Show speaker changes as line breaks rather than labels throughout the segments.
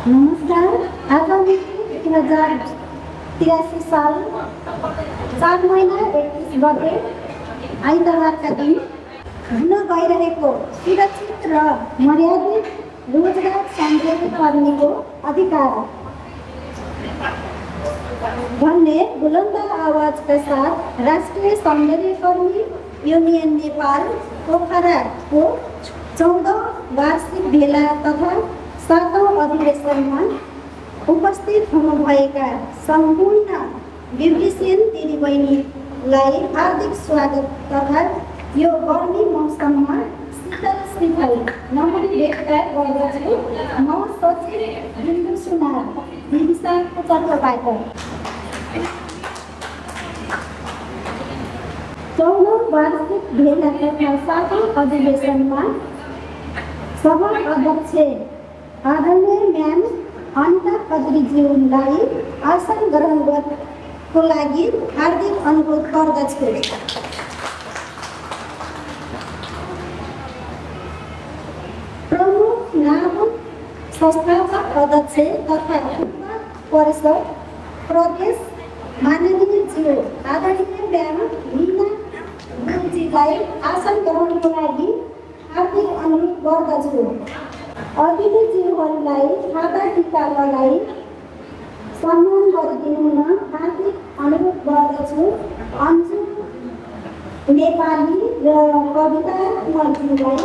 नमस्कार। आगामी 2083 साल 4 महिना 31 गते आइतबारका दिन हुन गइरहेको सुरक्षित र मर्यादित रोजगार सञ्चालन कर्मीको अधिकार भन्ने बुलन्द आवाजका साथ राष्ट्रिय सौन्दर्यकर्मी युनियन नेपाल पोखराको 14औं वार्षिक भेला तथा 7औं अधिवेशनमा उपस्थित हुनुभएका सम्पूर्ण ब्युटिसियन दिदीबहिनीलाई हार्दिक स्वागत तथा यो गर्मी मौसममा शीतल नमन व्यक्त गर्दछु। म सचिव बिन्दु सुनार दिविसाको तर्फबाट 14औं वार्षिक भेला तथा 7औं अधिवेशनमा सभा अध्यक्ष आदरणीय म्याम अनिता खत्रीज्यूलाई आसन ग्रहण गर्नको लागि हार्दिक अनुरोध गर्दछु। प्रमुख नागरिक संस्थापक अध्यक्ष तथा परिषद प्रदेश माननीय ज्यू आदरणीय म्याम मीना गुरुजीलाई आसन ग्रहणको लागि हार्दिक अनुरोध गर्दछु। अतिथिज्यूहरूलाई खादा टीका लगाई सम्मान गरिदिनु हुन हार्दिक अनुरोध गर्दछु। अन्जु नेपाली र कविता कुमारज्यूलाई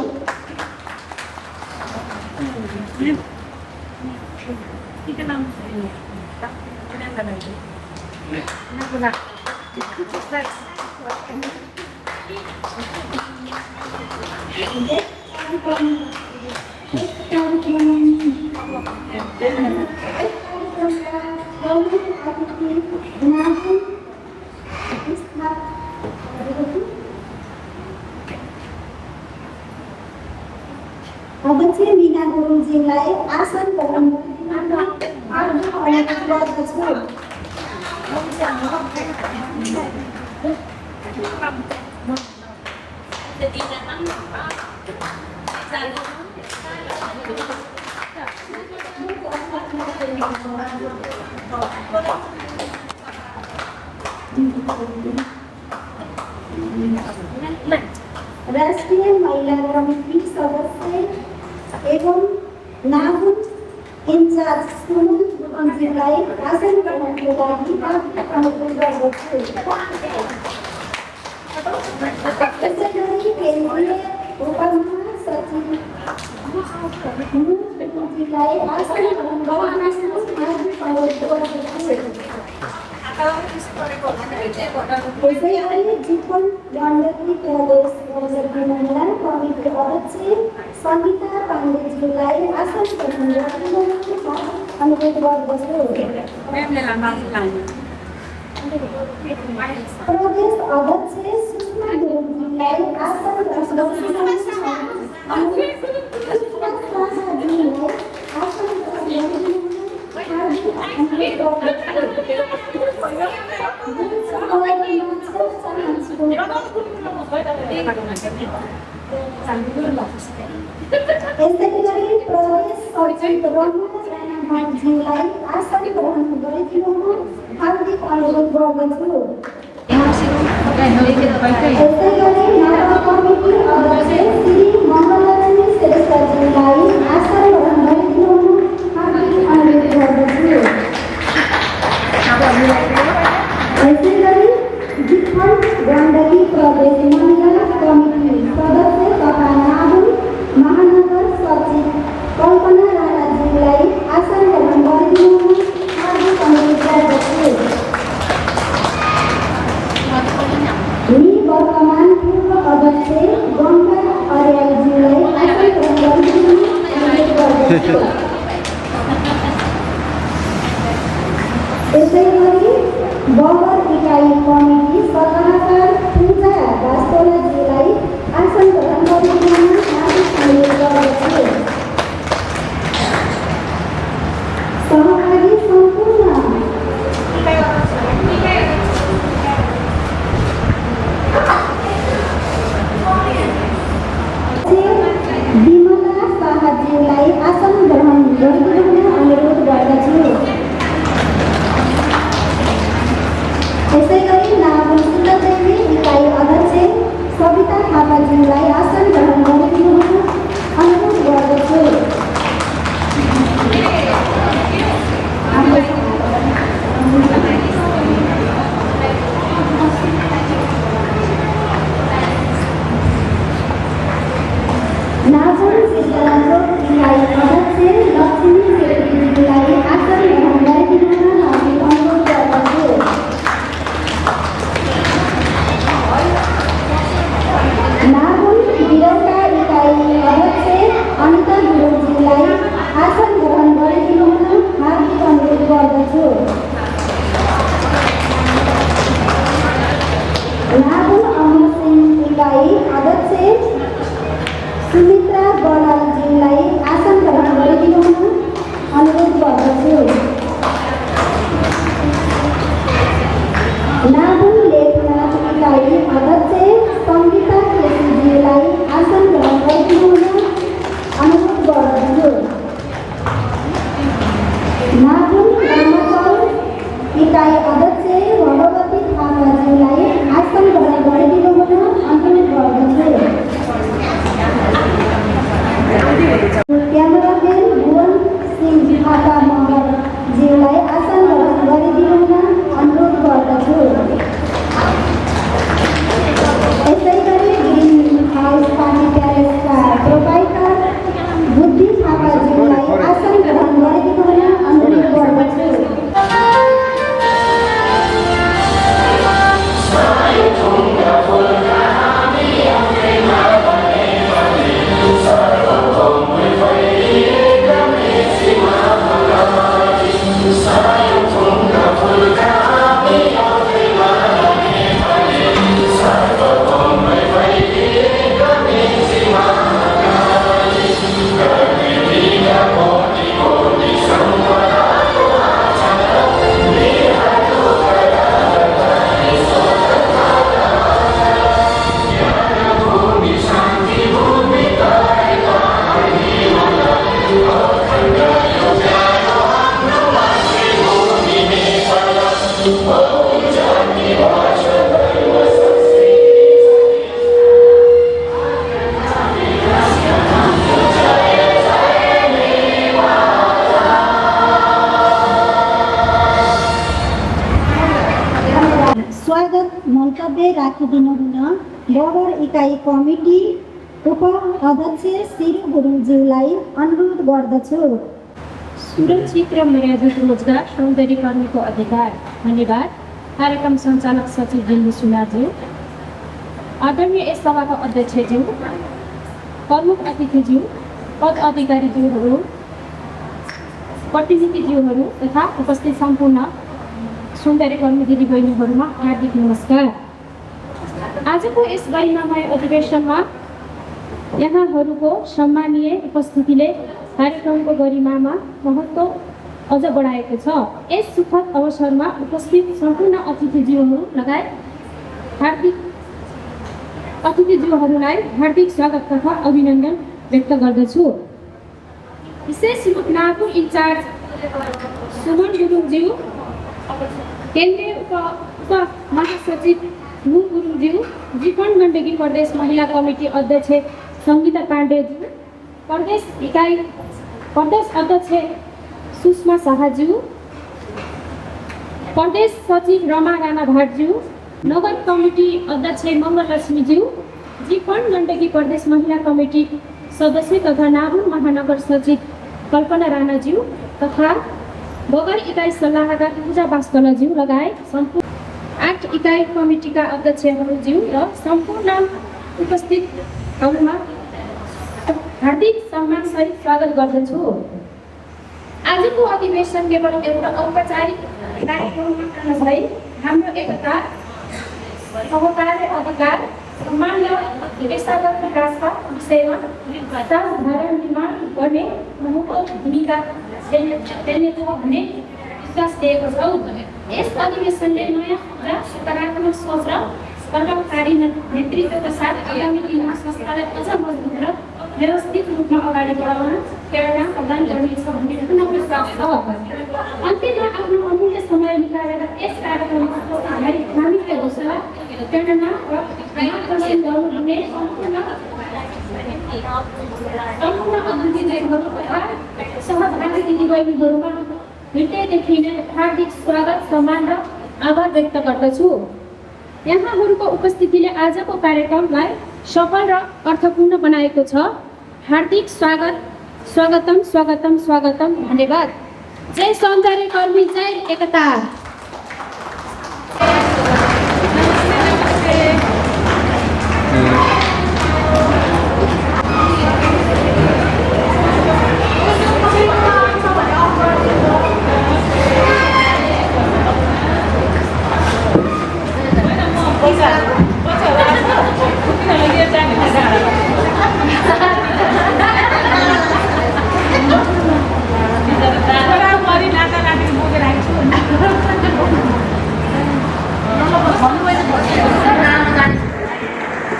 अध्यक्ष मीना गुरुङज्यूलाई आसन ग्रहण गर्दछु। राष्ट्रिय महिला कमिटी सदस्य एवं नागुन इन्चार्ज सुमन गुरुङज्यूलाई आसन ग्रहणको लागि अनुरोध गर्दछु। त्यसैगरी केन्द्रीय उपमहासचिव गुरुङज्यूलाई आसन ग्रहण गर्न अनुरोध गर्दछु। त्यसैगरी जिपन गण्डकी प्रदेश बजार महिला कमिटी अध्यक्ष सङ्गीता पाण्डेज्यूलाई आसन ग्रहण गर्न अनुरोध गर्दछु। प्रदेश अध्यक्ष सुषमा गुरुङज्यूलाई आसन ज्यूलाई आसन ग्रहण गरिदिनु हार्दिक अनुरोध गर्दछु। त्यसैगरी नगर कमिटी अध्यक्ष श्री मङ्गललक्ष्मी श्रेष्ठज्यूलाई आसन ग्रहण गरिदिनु हार्दिक अनुरोध गर्दछु। त्यसैगरी जितवन गण्डकी प्रदेश महिला कमिटी सदस्य तथा नागुन महानगर सचिव कल्पना राणाज्यूलाई आसन ग्रहण गरिदिनु हार्दिक अनुरोध गर्दछु। वर्तमान पूर्व अध्यक्ष गङ्गा अर्यालज्यूलाई आसन ग्रहण गरिदिनु अनुरोध गर्दछु। त्यसैगरी बगर इकाइ कमिटी सल्लाहकार पूजा वास्तोलाज्यूलाई आसन ग्रहण गरिदिनु हार्दिक अनुरोध गर्दछु। सहभागी सम्पूर्ण विमला शाहज्यूलाई आसन ग्रहण गरिदिनु अनुरोध विद्यालयको इकाइ अध्यक्ष लक्ष्मी छेत्रीज्यूलाई आसन ग्रहण गरिदिनुहुन हार्दिक अनुरोध गर्दछु। नागुल बिरौटा इकाइ अध्यक्ष अनिता गुरुङज्यूलाई आसन ग्रहण गरिदिनुहुन हार्दिक अनुरोध गर्दछु। नागुल अमर सिंह इकाइ अध्यक्ष सुमित्रा बलालज्यूलाई आसन ग्रहण गरिदिनुहुन अनुरोध गर्दछु। नागुल लेखनाथ इकाइ अध्यक्ष सङ्गीता केसीज्यूलाई आसन ग्रहण गरिदिनुहुन अनुरोध गर्दछु। नागुल रामाचल इकाइ अध्यक्ष भगवती थापाज्यूलाई आसन ग्रहण गरिदिनुहुन अनुरोध गर्दछु। क्यामेराम्यान भुवन सिंह थापा मगरज्यूलाई आसन ग्रहण गरिदिनुहुन अनुरोध गर्दछु। यसै गरी ग्रिन हाउस पार्टी प्यालेसका प्रोपाइटर बुद्धि थापाज्यूलाई आसन ग्रहण गरिदिनुहुन अनुरोध गर्दछु। स्वागत मन्तव्य राखिदिनुहुन बगर इकाइ कमिटी उपाध्यक्ष शिरू गुरुङज्यूलाई अनुरोध गर्दछु।
सुरक्षित र मर्यादित रोजगार सौन्दर्यकर्मीको अधिकार। धन्यवाद। कार्यक्रम सञ्चालक सचिव बिन्दु सुनाज्यू, आदरणीय यस सभाका अध्यक्षज्यू, प्रमुख अतिथिज्यू, पद अधिकारीज्यूहरू, प्रतिनिधिज्यूहरू तथा उपस्थित सम्पूर्ण सौन्दर्यकर्मी दिदीबहिनीहरूमा हार्दिक नमस्कार। आजको यस गरिमामय अधिवेशनमा यहाँहरूको सम्मानीय उपस्थितिले कार्यक्रमको गरिमामा महत्त्व अझ बढाएको छ। यस सुखद अवसरमा उपस्थित सम्पूर्ण अतिथिज्यूहरू लगायत अतिथिज्यूहरूलाई हार्दिक स्वागत तथा अभिनन्दन व्यक्त गर्दछु। विशेष रूप नागुल इन्चार्ज सुमन गुरुङज्यू, केन्द्रीय उप महासचिव मु गुरुङज्यू, जीवन गण्डकी प्रदेश महिला कमिटी अध्यक्ष सङ्गीता पाण्डेज्यू, प्रदेश अध्यक्ष सुषमा शाहज्यू, प्रदेश सचिव रमा राणा भाटज्यू, नगर कमिटी अध्यक्ष मङ्गल लक्ष्मीज्यू, जीवन गण्डकी प्रदेश महिला कमिटी सदस्य तथा नागुल महानगर सचिव कल्पना राणाज्यू तथा बगर इकाइ सल्लाहकार पूजा बास्कलाज्यू लगायत सम्पूर्ण 8 इकाइ कमिटीका अध्यक्षज्यू र सम्पूर्ण उपस्थितहरूमा हार्दिक सम्मानसहित स्वागत गर्दछु। आजको अधिवेशन केवल एउटा औपचारिक कार्यक्रम मात्र नभई हाम्रो एकता, सहकार, अधिकार, सम्मान र पेसागत विकासका विषयमा धारा निर्माण गर्ने प्रमुख भूमिका खेल्नेछ भन्ने विश्वास दिएको छौँ। यस अधिवेशनले नयाँ र सकारात्मक सोच र प्रभावकारी नेतृत्वका साथ आगामी दिनमा संस्थालाई अझ मजबुत र व्यवस्थित रूपमा अगाडि बढाउन प्रेरणा प्रदान गर्नेछ भन्ने पूर्ण विश्वास छ। अन्त्यमा आफ्नो अमूल्य समय निकालेर यस कार्यक्रममा हामीलाई घोषणा प्रेरणा र मार्गदर्शन गर्नुहुने सम्पूर्ण अतिथिज्यूहरू तथा सहभागी दिदीबहिनीहरूमा हृदयदेखि नै हार्दिक स्वागत, सम्मान र आभार व्यक्त गर्दछु। यहाँहरूको उपस्थितिले आजको कार्यक्रमलाई सफल र अर्थपूर्ण बनाएको छ। हार्दिक स्वागतम स्वागतम स्वागतम धन्यवाद। जय सौन्दर्य कर्मी, जय एकता।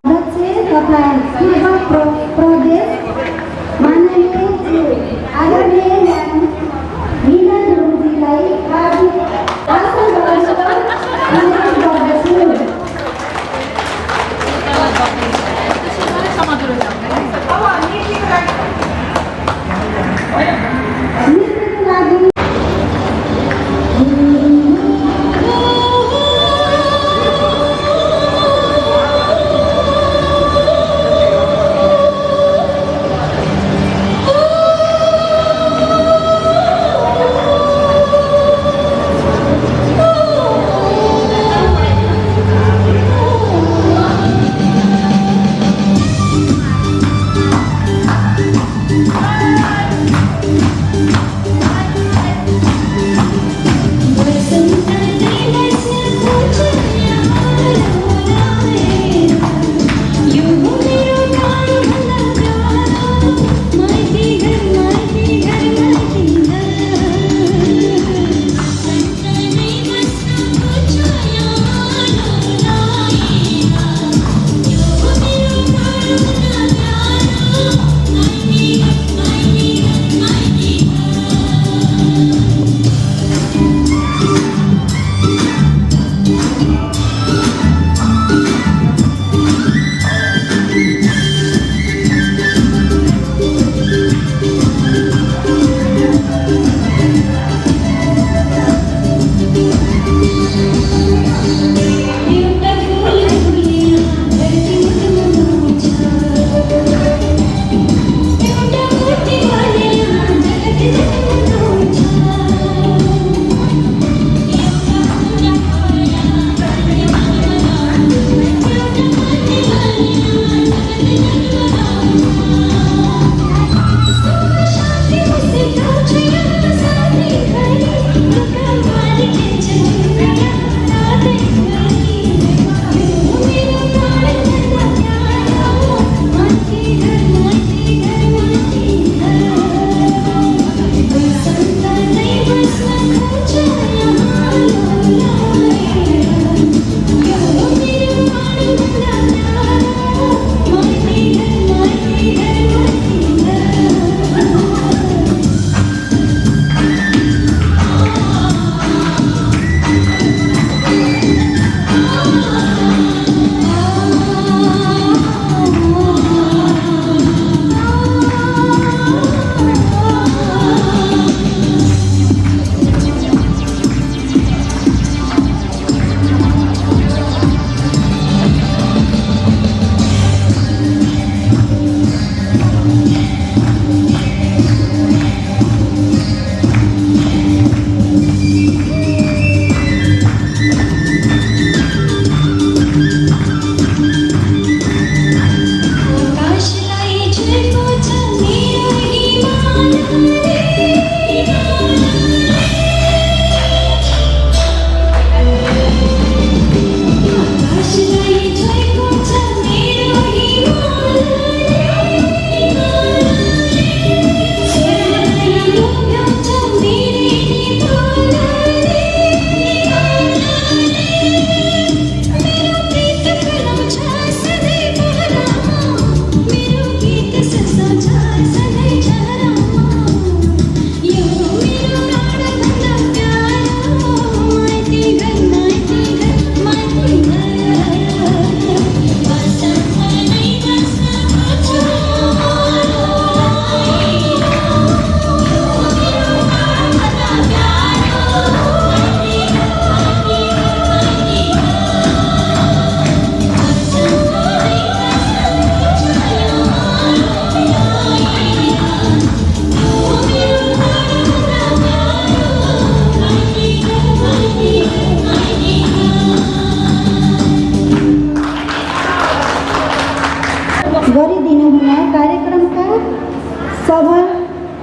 अध्यक्ष तथा पूर्व प्रदेश माननीय आदरणीय मिलन गुरुजीलाई हार्दिक आसन अनुरोध गर्दछु। नीतिको लागि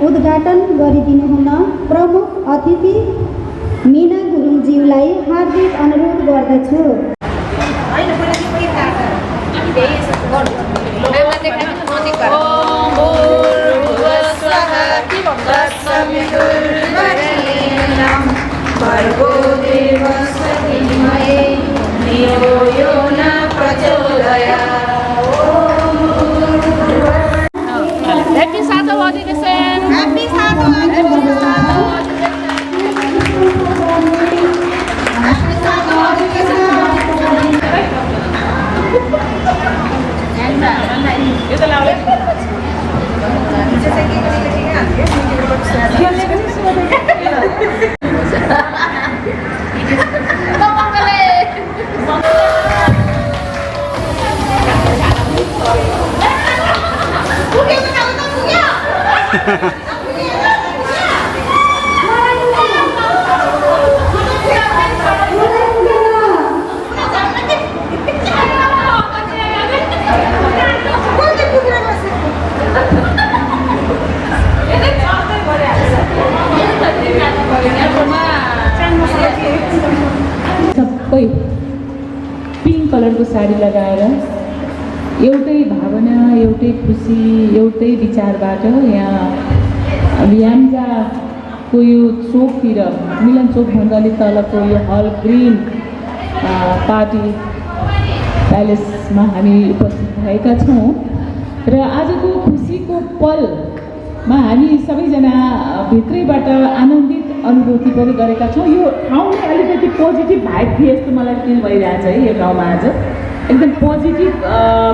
उद्घाटन गरिदिनुहुन प्रमुख अतिथि मीना गुरुङज्यूलाई हार्दिक अनुरोध गर्दछु।
Happy Sato ଅଧିवेशन!
Happy Sato
सबै पिङ्क कलरको साडी लगाएर एउटै भावना, एउटै खुसी, एउटै विचारबाट यहाँ ल्याम्जाको यो चोकतिर, मिलन चोकभन्दा अलिक तलको यो हल ग्रिन पार्टी प्यालेसमा हामी उपस्थित भएका छौँ र आजको खुसीको पलमा हामी सबैजना भित्रैबाट आनन्दित अनुभूति पनि गरेका छौँ। यो ठाउँले अलिकति पोजिटिभ भाइब थिए जस्तो मलाई फिल भइरहेछ है। यो ठाउँमा आज एकदम पोजिटिभ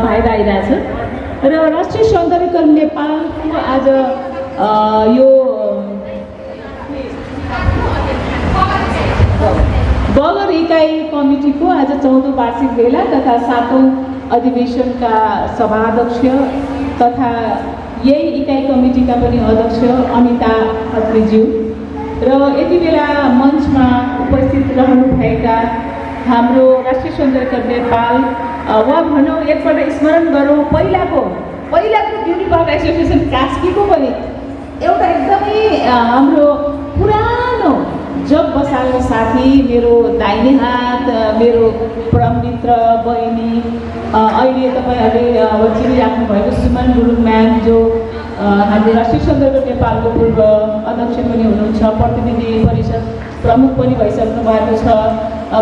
भाइब आइरहेछ र राष्ट्रिय सौन्दर्यकरण नेपालको आज यो बगर इकाइ कमिटीको आज 14औं वार्षिक भेला तथा 7औं अधिवेशनका सभाध्यक्ष तथा यही इकाइ कमिटीका पनि अध्यक्ष अनिता खत्रीज्यू र यति बेला मञ्चमा उपस्थित रहनुभएका हाम्रो राष्ट्रिय सौन्दर्यकरण नेपाल वा भनौँ एकपल्ट स्मरण गरौँ पहिलाको ब्युटी पार्लर एसोसिएसन कास्कीको पनि एउटा एकदमै हाम्रो पुरानो जग बसाल्ने साथी, मेरो दाहिने हात, मेरो परममित्र बहिनी, अहिले तपाईँहरूले चिनिराख्नु भएको सुमन गुरुङ म्याम जो हाम्रो राष्ट्रिय सौन्दर्यकरण नेपालको पूर्व अध्यक्ष पनि हुनुहुन्छ, प्रतिनिधि परिषद प्रमुख पनि भइसक्नु भएको छ।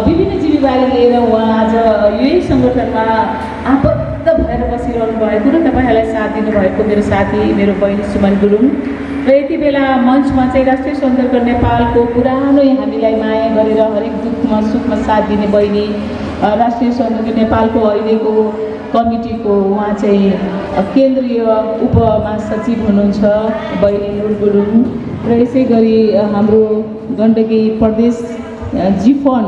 विभिन्न जिम्मेवारी लिएर उहाँ आज यही सङ्गठनमा आबद्ध भएर बसिरहनु भएको र तपाईँहरूलाई साथ दिनुभएको मेरो साथी, मेरो बहिनी सुमन गुरुङ र यति बेला मञ्चमा चाहिँ राष्ट्रिय सौन्दर्यकरण नेपालको पुरानो हामीलाई माया गरेर हरेक दुःखमा सुखमा साथ दिने बहिनी, राष्ट्रिय सौन्दर्यकरण नेपालको अहिलेको कमिटीको उहाँ चाहिँ केन्द्रीय उपमहासचिव हुनुहुन्छ बहिनी नुर गुरुङ र यसै गरी हाम्रो गण्डकी प्रदेश जिफन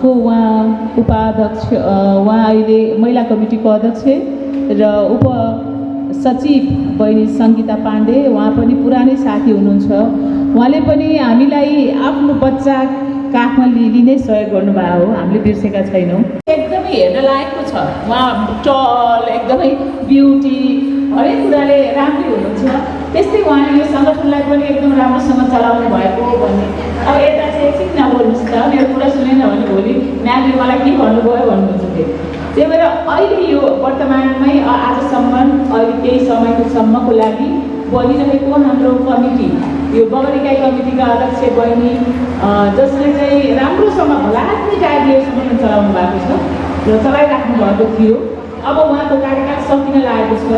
को उहाँ उपाध्यक्ष, उहाँ अहिले महिला कमिटीको अध्यक्ष र उपसचिव बहिनी सङ्गीता पाण्डे, उहाँ पनि पुरानै साथी हुनुहुन्छ। उहाँले पनि हामीलाई आफ्नो बच्चा काखमा लिने सहयोग गर्नुभएको हो, हामीले बिर्सेका छैनौँ। एकदमै हेर्न लायकको छ, उहाँ टल, एकदमै ब्युटी, हरेक कुराले राम्रै हुनुहुन्छ। त्यस्तै उहाँले यो सङ्गठनलाई पनि एकदम राम्रोसँग चलाउनु भएको भन्ने। अब यता चाहिँ एकछिन नबोल्नुहोस् त, मेरो कुरा सुनेन भने भोलि म्यामले मलाई के भन्नुभयो भन्नुहुन्छ। त्यही भएर अहिले यो वर्तमानमै आजसम्म अहिले केही समयसम्मको लागि बनिरहेको हाम्रो कमिटी, यो बगर इकाइ कमिटीका अध्यक्ष बहिनी जसले चाहिँ राम्रोसँग भलाग्ने गाडीहरूसम्म चलाउनु भएको छ र चलाइराख्नु भएको थियो। अब उहाँको कार्यकाल सकिन लागेको छ।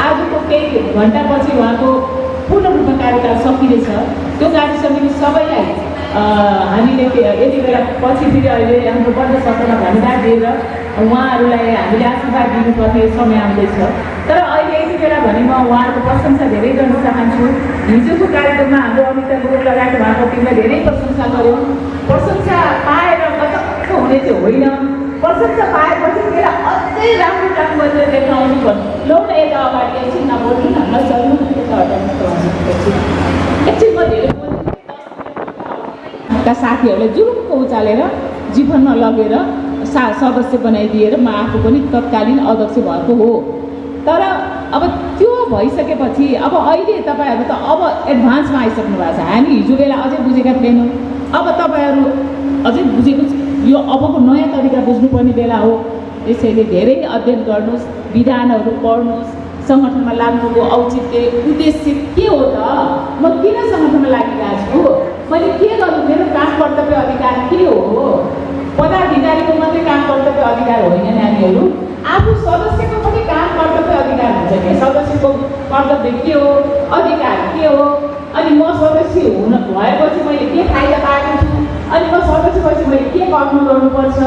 आजको केही घन्टापछि उहाँको पूर्ण रूपमा कार्यकाल सकिनेछ। त्यो गाडी समिति सबैलाई हामीले यति बेला पछि फेरि अहिले हाम्रो बन्द सत्रमा धन्यवाद दिएर उहाँहरूलाई हामीले आशीर्वाद दिनुपर्ने समय आउँदैछ। तर अहिले यति बेला भने म उहाँहरूको प्रशंसा धेरै गर्न चाहन्छु। हिजोको कार्यक्रममा हाम्रो अमिता गुरुङ लगायत उहाँको टिमलाई धेरै प्रशंसा गऱ्यौँ। प्रशंसा पाएर गतक्क हुने चाहिँ होइन, प्रशंसा पाएपछि त्यसलाई अझै राम्रो काम गरेर देखाउनु पर्छ। लौ न यता अगाडि एकछिन नबोल्नु न, नचल्नु यता हटाउनु एकछिन म धेरै का साथीहरूलाई जुरुक्क उचालेर जीवनमा लगेर सदस्य बनाइदिएर म आफू पनि तत्कालीन अध्यक्ष भएको हो। तर अब त्यो भइसकेपछि अब अहिले तपाईँहरू त अब एडभान्समा आइसक्नु भएको छ। हामी हिजो बेला अझै बुझेका थिएनौँ, अब तपाईँहरू अझै बुझेको यो अबको नयाँ तरिका बुझ्नुपर्ने बेला हो। त्यसैले धेरै अध्ययन गर्नुहोस्, विधानहरू पढ्नुहोस्, सङ्गठनमा लाग्नुको औचित्य उद्देश्य के हो त, म किन सङ्गठनमा लागिरहेको छु, मैले के गर्नु, मेरो काम कर्तव्य अधिकार के हो। पदाधिकारीको मात्रै काम कर्तव्य अधिकार होइन नानीहरू, आफू सदस्यको पनि काम कर्तव्य अधिकार हुन्छ नि। सदस्यको कर्तव्य के हो, अधिकार के हो, अनि म सदस्य हुन भएपछि मैले के फाइदा पाएको छु, अनि म सदस्य भएपछि मैले के कर्म गर्नुपर्छ,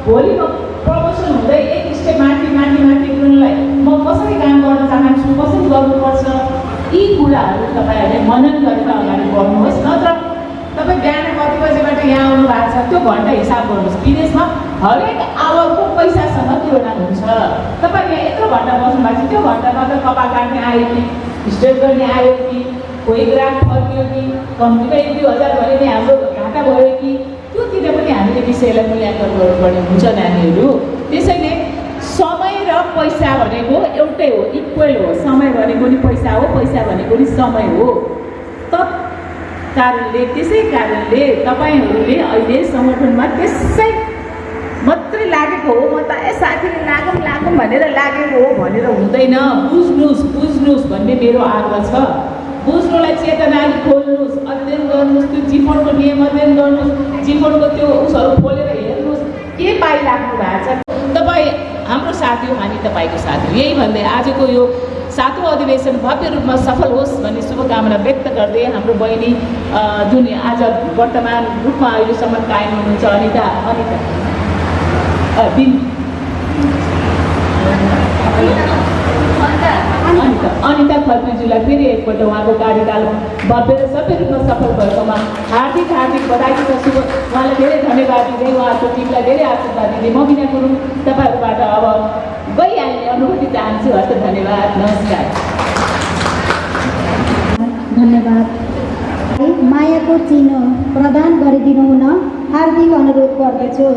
भोलि म प्रमोसन हुँदै एक स्टेप माथि माथि माथि उनीहरूलाई म कसरी काम गर्न चाहन्छु, कसरी गर्नुपर्छ, यी कुराहरू तपाईँहरूले मनन गरेर अगाडि बढ्नुहोस्। नत्र तपाईँ बिहान कति बजेबाट यहाँ आउनु भएको छ त्यो घन्टा हिसाब गर्नुहोस्। विदेशमा हरेक आवरको पैसासँग तुलना हुन्छ। तपाईँ यहाँ यत्रो घन्टा बस्नु भएको छ, त्यो घन्टामा त कपाल काट्ने आयो कि, स्ट्रेट गर्ने आयो कि, कोही ग्राफ फर्कियो कि, कम्तीमा 1-2 हजार भने नि हाम्रो घाटा भयो कि, त्योतिर पनि हामीले विषयलाई मूल्याङ्कन गर्नुपर्ने हुन्छ नानीहरू। त्यसैले समय र पैसा भनेको एउटै हो, इक्वल हो। समय भनेको नि पैसा हो, पैसा भनेको नि समय हो। त्यसै कारणले तपाईँहरूले अहिले सङ्गठनमा त्यसै मात्रै लागेको हो। म त साथीले लागौँ भनेर लागेको हो भनेर हुँदैन। बुझ्नुहोस् भन्ने मेरो आग्रह छ। बुझ्नुलाई चेतना खोल्नुहोस्, अध्ययन गर्नुहोस्, त्यो जीवनको नियम अध्ययन गर्नुहोस्, जीवनको त्यो उसहरू खोलेर हेर्नुहोस् के पाइराख्नु भएको छ। तपाईँ हाम्रो साथी हो, हामी तपाईँको साथी हो। यही भन्दै आजको यो 7औं अधिवेशन भव्य रूपमा सफल होस् भन्ने शुभकामना व्यक्त गर्दै हाम्रो बहिनी जुन आज वर्तमान रूपमा अहिलेसम्म कायम हुनुहुन्छ अनिता खत्रीज्यूलाई फेरि एकपल्ट उहाँको कार्यकाल भव्य र सभ्य रूपमा सफल भएकोमा हार्दिक बधाई तथा शुभ उहाँलाई धेरै धन्यवाद दिँदै उहाँको टिमलाई धेरै आशीर्वाद दिँदै म बिना गुरुङ तपाईँहरूबाट अब गइहाल्ने अनुभूति चाहन्छु। हस्त धन्यवाद, नमस्कार।
धन्यवाद। मायाको चिनो प्रदान गरिदिनु हुन हार्दिक अनुरोध गर्दछु।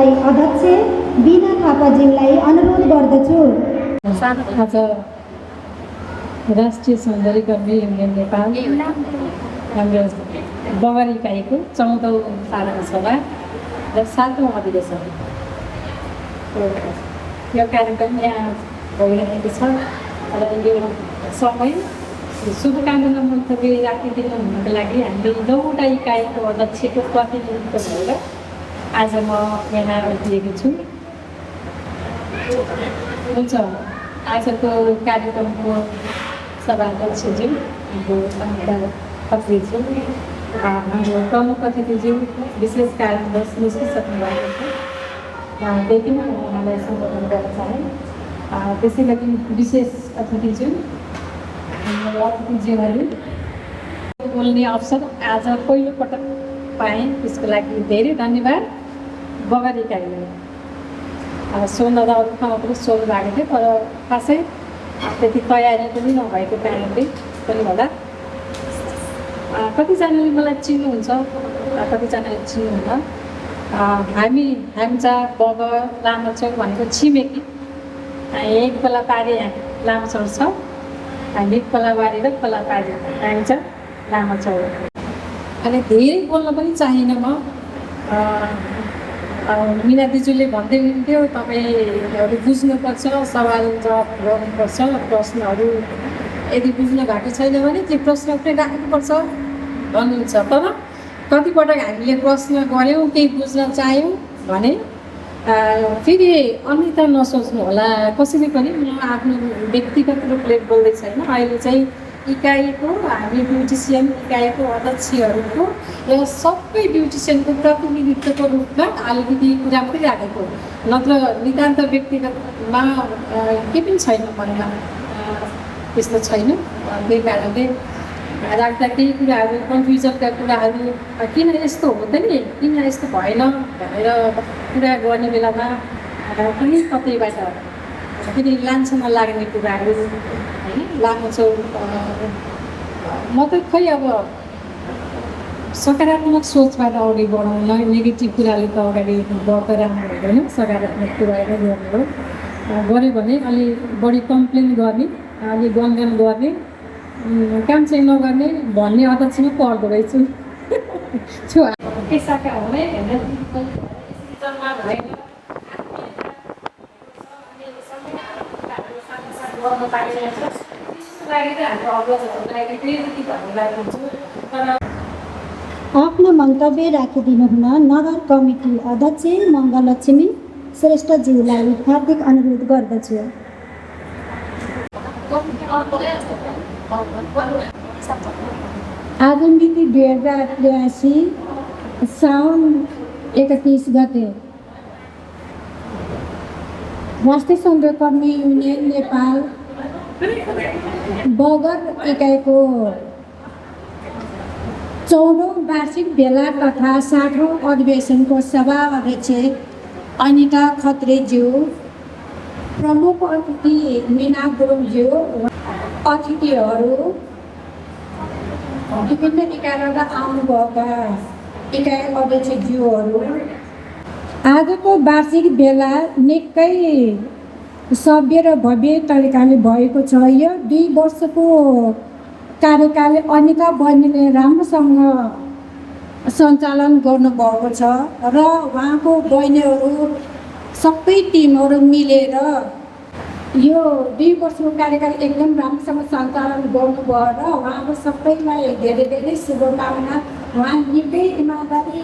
जिल्लालाई अध्यक्ष बिना थापाज्यूलाई अनुरोध गर्दछु।
आज राष्ट्रिय सौन्दर्यकर्मी युनियन नेपाल हाम्रो बगर इकाइको 14औं साधारण सभा र 7औं अधिवेशन यो कार्यक्रम यहाँ भइरहेको छ र यो समय शुभकामना मन्तव्य राखिदिनु हुनको लागि हामी 9वटा इकाइको अध्यक्षको प्रतिनिधित्व भएर आज म यहाँ आइपुगेको छु। हुन्छ, आजको कार्यक्रमको सभाध्यक्षज्यू हाम्रो खत्रीज्यू, हाम्रो प्रमुख अतिथिज्यू विशेष कारणवश निस्किसक्नु भएको छ, त्यति नै उहाँलाई सम्बोधन गर्न चाहे। त्यसै गरी विशेष अतिथिज्यू, हाम्रो अतिथिज्यूहरू बोल्ने अवसर आज पहिलोपटक पाएँ, त्यसको लागि धेरै धन्यवाद। बगर इकाइलाई सोध्न त अरू ठाउँमा पनि सोध्नु भएको थियो, तर खासै त्यति तयारी पनि नभएको कारणले पनि होला कतिजनाले मलाई चिन्नुहुन्छ, कतिजनाले चिन्नुहुन्न। हामीचा बगर लामाचौर भनेको छिमेकी, एक खोलापारी लामाचौर छ, हामी खोलाबारी र खोलापारी हामीचा लामाचौर। अनि धेरै बोल्न पनि चाहिनँ म। मिना दिजूले भन्दै हुन्थ्यो तपाईँहरू बुझ्नुपर्छ, सवाल जवाब गर्नुपर्छ, प्रश्नहरू यदि बुझ्नु भएको छैन भने त्यो प्रश्न पनि राख्नुपर्छ भन्नुहुन्छ। तर कतिपटक हामीले प्रश्न गऱ्यौँ, केही बुझ्न चाह्यौँ भने फेरि अन्यथा नसोच्नु होला। कसैले पनि म आफ्नो व्यक्तिगत रूपले बोल्दै छैन, अहिले चाहिँ इकाइको हामी ब्युटिसियन इकाइको अध्यक्षहरूको र सबै ब्युटिसियनको प्रतिनिधित्वको रूपमा अलिकति कुरा पनि राखेको, नत्र नितान्त व्यक्तिगतमा केही पनि छैन मनमा, त्यस्तो छैन। त्यही कारणले राख्दा केही कुराहरू कन्फ्युजनका कुराहरू किन यस्तो हो त नि, किन यस्तो भएन भनेर कुरा गर्ने बेलामा पनि कतैबाट फेरि लान्छना लाग्ने कुराहरू होइन लाग्छौँ। म त खै अब सकारात्मक सोचबाट अगाडि बढाउन, नेगेटिभ कुराले त अगाडि बढ्दा राम्रो हुँदैन, सकारात्मक कुराहरू गर्नु गऱ्यो भने अलि बढी कम्प्लेन गर्ने, अलि गनगन गर्ने, काम चाहिँ नगर्ने भन्ने अध्यक्षमा पर्दो रहेछु। त्यो पेसाका हुने गर्न पाइरहेको छ, त्यसको लागि चाहिँ हाम्रो अवगतहरूको लागि प्रेरित भन्नुलाई हुन्छु। तर
आफ्नो मन्तव्य राखिदिनु हुन नगर कमिटी अध्यक्ष मङ्गललक्ष्मी श्रेष्ठज्यूलाई हार्दिक अनुरोध गर्दछु।
आज मिति 2083 साउन 31 गते राष्ट्रिय सौन्दर्यकर्मी युनियन नेपाल बगर इकाइको 14औं वार्षिक भेला तथा 60औं अधिवेशनको सभा अध्यक्ष अनिता खत्रीज्यू, प्रमुख अतिथि मीना गुरुङज्यू, अतिथिहरू, विभिन्न इकाइबाट आउनुभएका इकाइ अध्यक्षज्यूहरू, आजको वार्षिक भेला निकै सभ्य र भव्य तरिकाले भएको छ। यो 2 वर्षको कार्यकाल अनिता बहिनीले राम्रोसँग सञ्चालन गर्नुभएको छ र उहाँको बहिनीहरू सबै टिमहरू मिलेर यो 2 वर्षको कार्यकाल एकदम राम्रोसँग सञ्चालन गर्नुभयो र उहाँको सबैलाई धेरै धेरै शुभकामना। उहाँ निकै इमान्दारी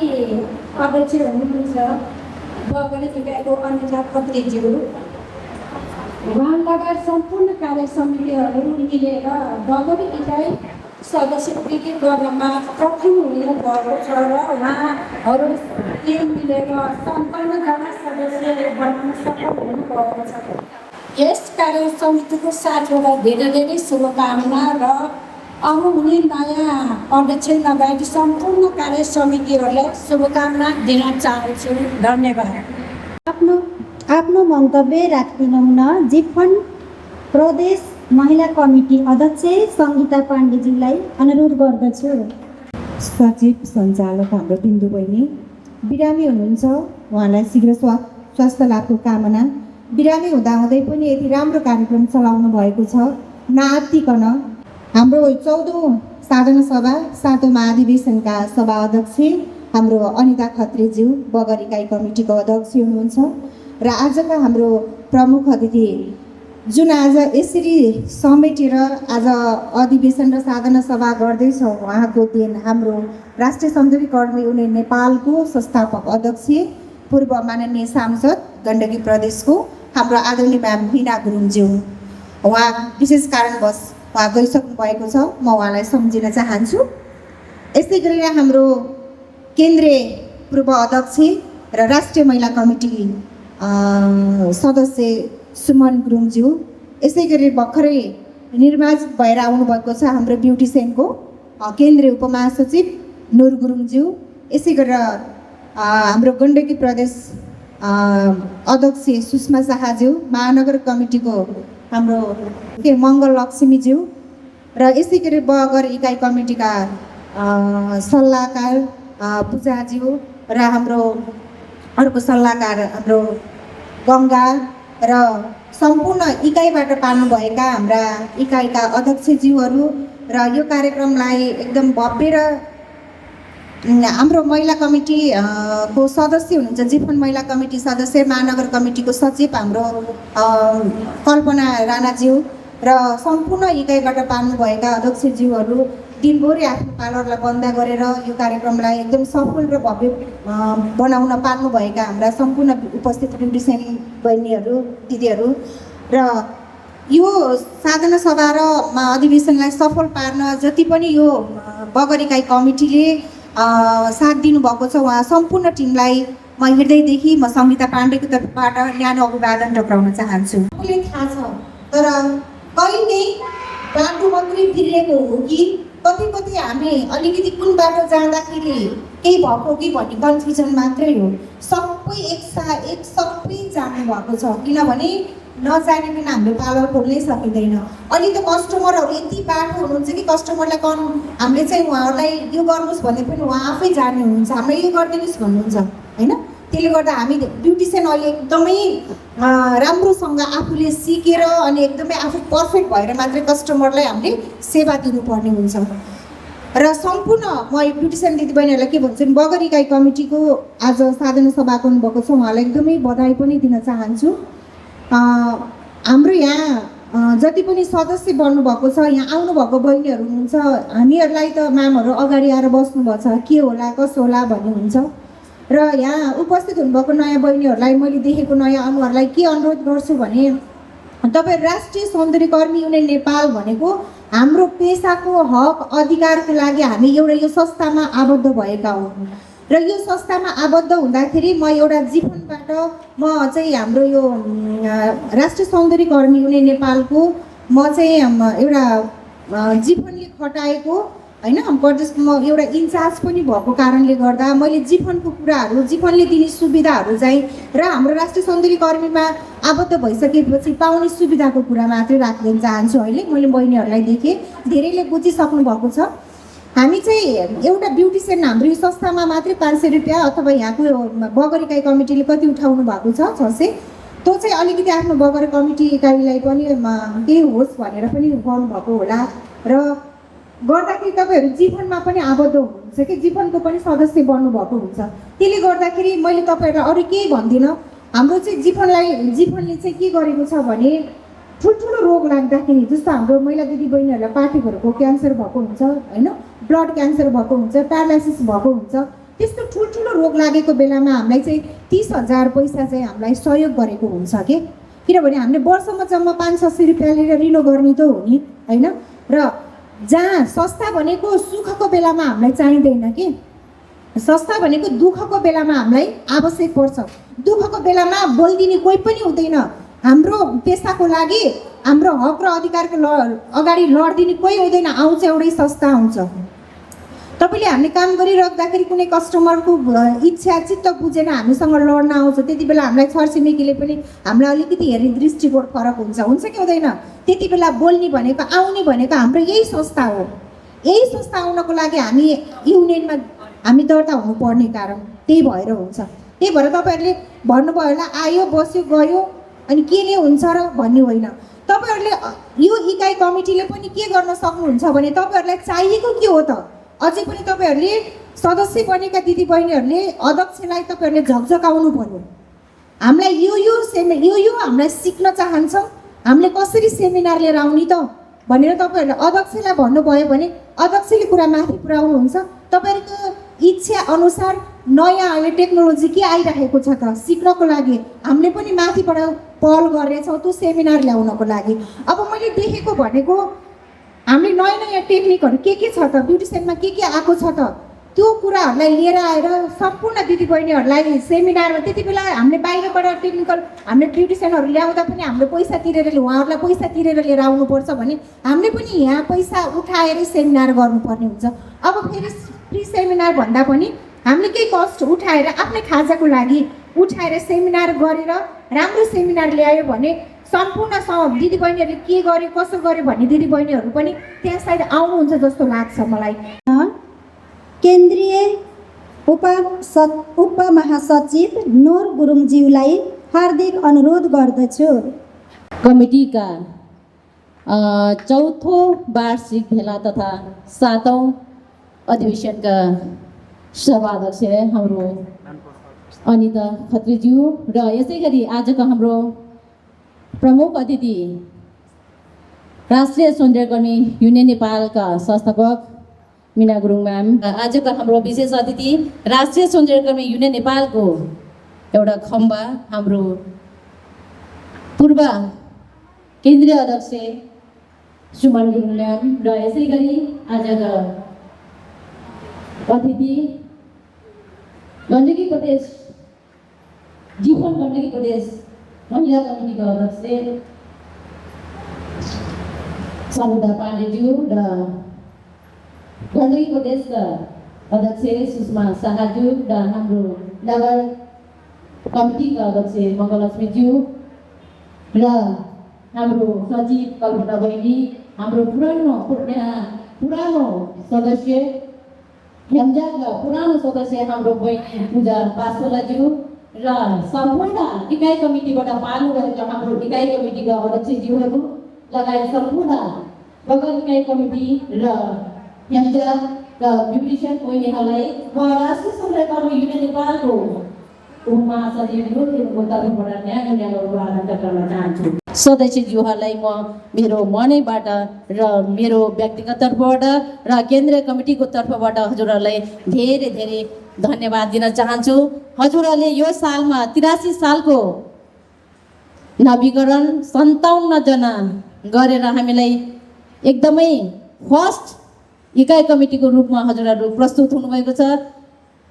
अध्यक्ष हुनुहुन्छ बगर इकाइको अनिता खत्रीज्यू। उहाँ लगायत सम्पूर्ण कार्य समितिहरू मिलेर बगर इकाइ सदस्यवृद्धि गर्नमा प्रथम हुनुभएको छ र उहाँहरू मिलेर 57जना सदस्य बनाउन सफल हुनुभएको छ। यस कार्य समितिको साथीहरूलाई धेरै धेरै शुभकामना र आउनुहुने नयाँ अध्यक्ष लगायत सम्पूर्ण कार्य समितिहरूलाई शुभकामना दिन चाहन्छु। धन्यवाद।
आफ्नो मन्तव्य राखिदिनु हुन जिफन प्रदेश महिला कमिटी अध्यक्ष सङ्गीता पाण्डेज्यूलाई अनुरोध गर्दछु।
सचिव सञ्चालक हाम्रो बिन्दु बहिनी, बिरामी हुनुहुन्छ, उहाँलाई शीघ्र स्वास्थ्य लाभको कामना। बिरामी हुँदाहुँदै पनि यति राम्रो कार्यक्रम चलाउनु भएको छ। नआत्तिकन हाम्रो 14औं साधारण सभा 7औं महाधिवेशनका सभा अध्यक्ष हाम्रो अनिता खत्रीज्यू बगर इकाइ कमिटीको अध्यक्ष हुनुहुन्छ र आजका हाम्रो प्रमुख अतिथि जुन आज यसरी समेटेर आज अधिवेशन र साधारण सभा गर्दैछौँ, उहाँको देन हाम्रो राष्ट्रिय सौन्दर्यकर्मी युनियन नेपालको संस्थापक अध्यक्ष पूर्व माननीय सांसद गण्डकी प्रदेशको हाम्रो आदरणीय म्याम मीना गुरुङज्यू, उहाँ विशेष कारणवश उहाँ गइसक्नु भएको छ, म उहाँलाई सम्झिन चाहन्छु। यसै गरेर हाम्रो केन्द्रीय पूर्व अध्यक्ष र राष्ट्रिय महिला कमिटी सदस्य सुमन गुरुङज्यू, यसै गरी भर्खरै निर्वाचित भएर आउनुभएको छ हाम्रो ब्युटिसियनको केन्द्रीय उपमहासचिव नुर गुरुङज्यू, यसै गरेर हाम्रो गण्डकी प्रदेश अध्यक्ष सुषमा शाहज्यू, महानगर कमिटीको हाम्रो मङ्गल लक्ष्मीज्यू र यसै गरी बगर इकाइ कमिटीका सल्लाहकार पूजाज्यू र हाम्रो अर्को सल्लाहकार हाम्रो गङ्गा र सम्पूर्ण इकाइबाट पाल्नुभएका हाम्रा इकाइका अध्यक्षज्यूहरू र यो कार्यक्रमलाई एकदम भव्य र हाम्रो महिला कमिटी को सदस्य हुनुहुन्छ, जीवन महिला कमिटी सदस्य, महानगर कमिटीको सचिव हाम्रो कल्पना राणाज्यू र सम्पूर्ण इकाइबाट पाल्नुभएका अध्यक्षज्यूहरू दिनभरि आफ्नो पालरलाई बन्द गरेर यो कार्यक्रमलाई एकदम सफल र भव्य बनाउन पाल्नुभएका हाम्रा सम्पूर्ण उपस्थित ब्युटिसियन बहिनीहरू दिदीहरू र यो साधारण सभा र अधिवेशनलाई सफल पार्न जति पनि यो बगर इकाइ कमिटीले साथ दिनुभएको छ, उहाँ सम्पूर्ण टिमलाई म हृदयदेखि म सङ्गीता पाण्डेको तर्फबाट न्यानो अभिवादन टक्राउन चाहन्छु। मलाई थाहा छ, तर कहिले बाटो मात्रै बिग्रेको हो कि कति हामी अलिकति कुन बाटो जाँदाखेरि केही भएको कि भन्ने कन्फ्युजन मात्रै हो। सबै एक सबै जानुभएको छ, किनभने नजानिकन हामीले पार्लर खोल्नै सकिँदैन। अहिले त कस्टमरहरू यति बाटो हुनुहुन्छ कि कस्टमरलाई हामीले चाहिँ उहाँहरूलाई यो गर्नुहोस् भने पनि उहाँ आफै जाने हुनुहुन्छ, हामीलाई यो गरिदिनुहोस् भन्नुहुन्छ होइन। त्यसले गर्दा हामी ब्युटिसियन अहिले एकदमै राम्रोसँग आफूले सिकेर अनि एकदमै आफू पर्फेक्ट भएर मात्रै कस्टमरलाई हामीले सेवा दिनुपर्ने हुन्छ। र सम्पूर्ण म ब्युटिसियन दिदीबहिनीहरूलाई के भन्छु, बगर इकाइ कमिटीको आज साधारण सभा गर्नुभएको छ, उहाँलाई एकदमै बधाई पनि दिन चाहन्छु। हाम्रो यहाँ जति पनि सदस्य बन्नुभएको छ, यहाँ आउनुभएको बहिनीहरू हुनुहुन्छ, हामीहरूलाई त म्यामहरू अगाडि आएर बस्नुभएको छ, के होला कसो होला भन्ने हुन्छ। र यहाँ उपस्थित हुनुभएको नयाँ बहिनीहरूलाई मैले देखेको नयाँ अनुहारलाई के अनुरोध गर्छु भने, तपाईँ राष्ट्रिय सौन्दर्यकर्मी युनियन नेपाल भनेको हाम्रो पेसाको हक अधिकारको लागि हामी एउटा यो संस्थामा आबद्ध भएका हौँ र यो संस्थामा आबद्ध हुँदाखेरि म एउटा जीवनबाट म चाहिँ हाम्रो यो राष्ट्रिय सौन्दर्यकर्मी युनियन नेपालको म चाहिँ एउटा जीवनले खटाएको होइन प्रदेशको म एउटा इन्चार्ज पनि भएको कारणले गर्दा मैले जीवनको कुराहरू जीवनले दिने सुविधाहरू चाहिँ र हाम्रो राष्ट्रिय सौन्दर्यकर्मीमा आबद्ध भइसकेपछि पाउने सुविधाको कुरा मात्रै राख्न चाहन्छु। अहिले मैले बहिनीहरूलाई देखेँ, धेरैले बुझिसक्नु भएको छ। हामी चाहिँ एउटा ब्युटिसियन हाम्रो यो संस्थामा मात्रै 500 रुपियाँ अथवा यहाँको बगर इकाइ कमिटीले कति उठाउनु भएको छ 600, त्यो चाहिँ अलिकति आफ्नो बगर कमिटी इकाइलाई पनि केही होस् भनेर पनि गर्नुभएको होला र गर्दाखेरि तपाईँहरू जीवनमा पनि आबद्ध हुनुहुन्छ कि जीवनको पनि सदस्य बन्नुभएको हुन्छ। त्यसले गर्दाखेरि मैले तपाईँहरूलाई अरू केही भन्दिनँ, हाम्रो चाहिँ जीवनले चाहिँ के गरेको छ भने ठुल्ठुलो रोग लाग्दाखेरि जस्तो हाम्रो महिला दिदीबहिनीहरूलाई पाठीहरूको क्यान्सर भएको हुन्छ होइन, ब्लड क्यान्सर भएको हुन्छ, प्यारालाइसिस भएको हुन्छ, त्यस्तो ठुल्ठुलो रोग लागेको बेलामा हामीलाई चाहिँ 30,000 पैसा चाहिँ हामीलाई सहयोग गरेको हुन्छ कि, किनभने हामीले वर्षमा जम्मा 500-600 रुपियाँ लिएर रिनो गर्ने त हो नि होइन। र जहाँ संस्था भनेको सुखको बेलामा हामीलाई चाहिँदैन कि, संस्था भनेको दुःखको बेलामा हामीलाई आवश्यक पर्छ। दुःखको बेलामा बोलिदिने कोही पनि हुँदैन, हाम्रो पेसाको लागि हाम्रो हक र अधिकारको अगाडि लडिदिने कोही हुँदैन, आउँछ एउटै संस्था आउँछ। तपाईँले हामीले काम गरिराख्दाखेरि कुनै कस्टमरको इच्छा चित्त बुझेन हामीसँग लड्न आउँछ, त्यति बेला हामीलाई छरछिमेकीले पनि हामीलाई अलिकति हेर्ने दृष्टिकोण फरक हुन्छ कि हुँदैन। त्यति बेला बोल्ने भनेको आउने भनेको हाम्रो यही संस्था हो। यही संस्था आउनको लागि हामी युनियनमा हामी दर्ता हुनुपर्ने कारण त्यही भएर हुन्छ। त्यही भएर तपाईँहरूले भन्नुभयो होला आयो बस्यो गयो अनि के ले हुन्छ र भन्ने होइन। तपाईँहरूले यो इकाइ कमिटीले पनि के गर्न सक्नुहुन्छ भने तपाईँहरूलाई चाहिएको के हो त? अझै पनि तपाईँहरूले सदस्य बनेका दिदीबहिनीहरूले अध्यक्षलाई तपाईँहरूले झकझकाउनु पर्यो। हामीलाई यो हामीलाई सिक्न चाहन्छौँ, हामीले कसरी सेमिनार लिएर आउने त भनेर तपाईँहरूले अध्यक्षलाई भन्नुभयो भने अध्यक्षले कुरा माथि पुर्याउनुहुन्छ। तपाईँहरूको इच्छा अनुसार नयाँ अहिले टेक्नोलोजी के आइरहेको छ त सिक्नको लागि हामीले पनि माथिबाट पहल गरेछौँ त्यो सेमिनार ल्याउनको लागि। अब मैले देखेको भनेको हामीले नयाँ नयाँ टेक्निकहरू के छ त ब्युटिसियनमा के आएको छ त त्यो कुराहरूलाई लिएर आएर सम्पूर्ण दिदीबहिनीहरूलाई सेमिनारमा त्यति बेला हामीले बाहिरबाट टेक्निकल हामीले ब्युटिसियनहरू ल्याउँदा पनि हामीले पैसा तिरेर उहाँहरूलाई पैसा तिरेर लिएर आउनुपर्छ भने हामीले पनि यहाँ पैसा उठाएर सेमिनार गर्नुपर्ने हुन्छ। अब फेरि फ्री सेमिनार भन्दा पनि हामीले केही कस्ट उठाएर आफ्नै खाजाको लागि उठाएर सेमिनार गरेर राम्रो सेमिनार ल्यायो भने सम्पूर्ण दिदीबहिनीहरूले के गर्यो कसो गर्यो भन्ने दिदीबहिनीहरू पनि त्यहाँ सायद आउनुहुन्छ जस्तो लाग्छ मलाई।
केन्द्रीय उपमहासचिव नूर गुरुङज्यूलाई हार्दिक अनुरोध गर्दछु।
कमिटीका चौथो वार्षिक भेला तथा 7औं अधिवेशनका सभाध्यक्ष हाम्रो अनिता खत्रीज्यू र यसै गरी आजको हाम्रो प्रमुख अतिथि राष्ट्रिय सौन्दर्यकर्मी युनियन नेपालका संस्थापक मिना गुरुङ म्याम, आजको हाम्रो विशेष अतिथि राष्ट्रिय सौन्दर्यकर्मी युनियन नेपालको एउटा खम्बा हाम्रो पूर्व केन्द्रीय अध्यक्ष सुमन गुरुङ म्याम र यसै गरी आजका अतिथि गण्डकी प्रदेश जीवन गण्डकी प्रदेश महिला कमिटीका अध्यक्ष समुदा पाण्डेज्यू र गण्डकी प्रदेशका अध्यक्ष सुषमा शाहज्यू र हाम्रो नगर कमिटीका अध्यक्ष मङ्गललक्ष्मीज्यू र हाम्रो सचिव कल्पना बहिनी, हाम्रो पुरानो सदस्य हेम्जाका पुरानो सदस्य हाम्रो बहिनी पूजा पासवालाज्यू र सम्पूर्ण इकाइ कमिटीबाट पाल्नुभएका हाम्रो इकाइ कमिटीका अध्यक्षज्यूहरू लगायत सम्पूर्ण बगल इकाइ कमिटी र हेम्जाका ब्युटिसियन बहिनीहरूलाई म राष्ट्रिय सौन्दर्यकर्मी युनियन नेपालको उपमहासचिवको तर्फबाट न्याय गर्न चाहन्छु। सदस्यज्यूहरूलाई म मेरो मनैबाट र मेरो व्यक्तिगत तर्फबाट र केन्द्रीय कमिटीको तर्फबाट हजुरहरूलाई धेरै धेरै धन्यवाद दिन चाहन्छु। हजुरहरूले यो सालमा 83 सालको नवीकरण 57 जना गरेर हामीलाई एकदमै फर्स्ट इकाइ कमिटीको रूपमा हजुरहरू प्रस्तुत हुनुभएको छ।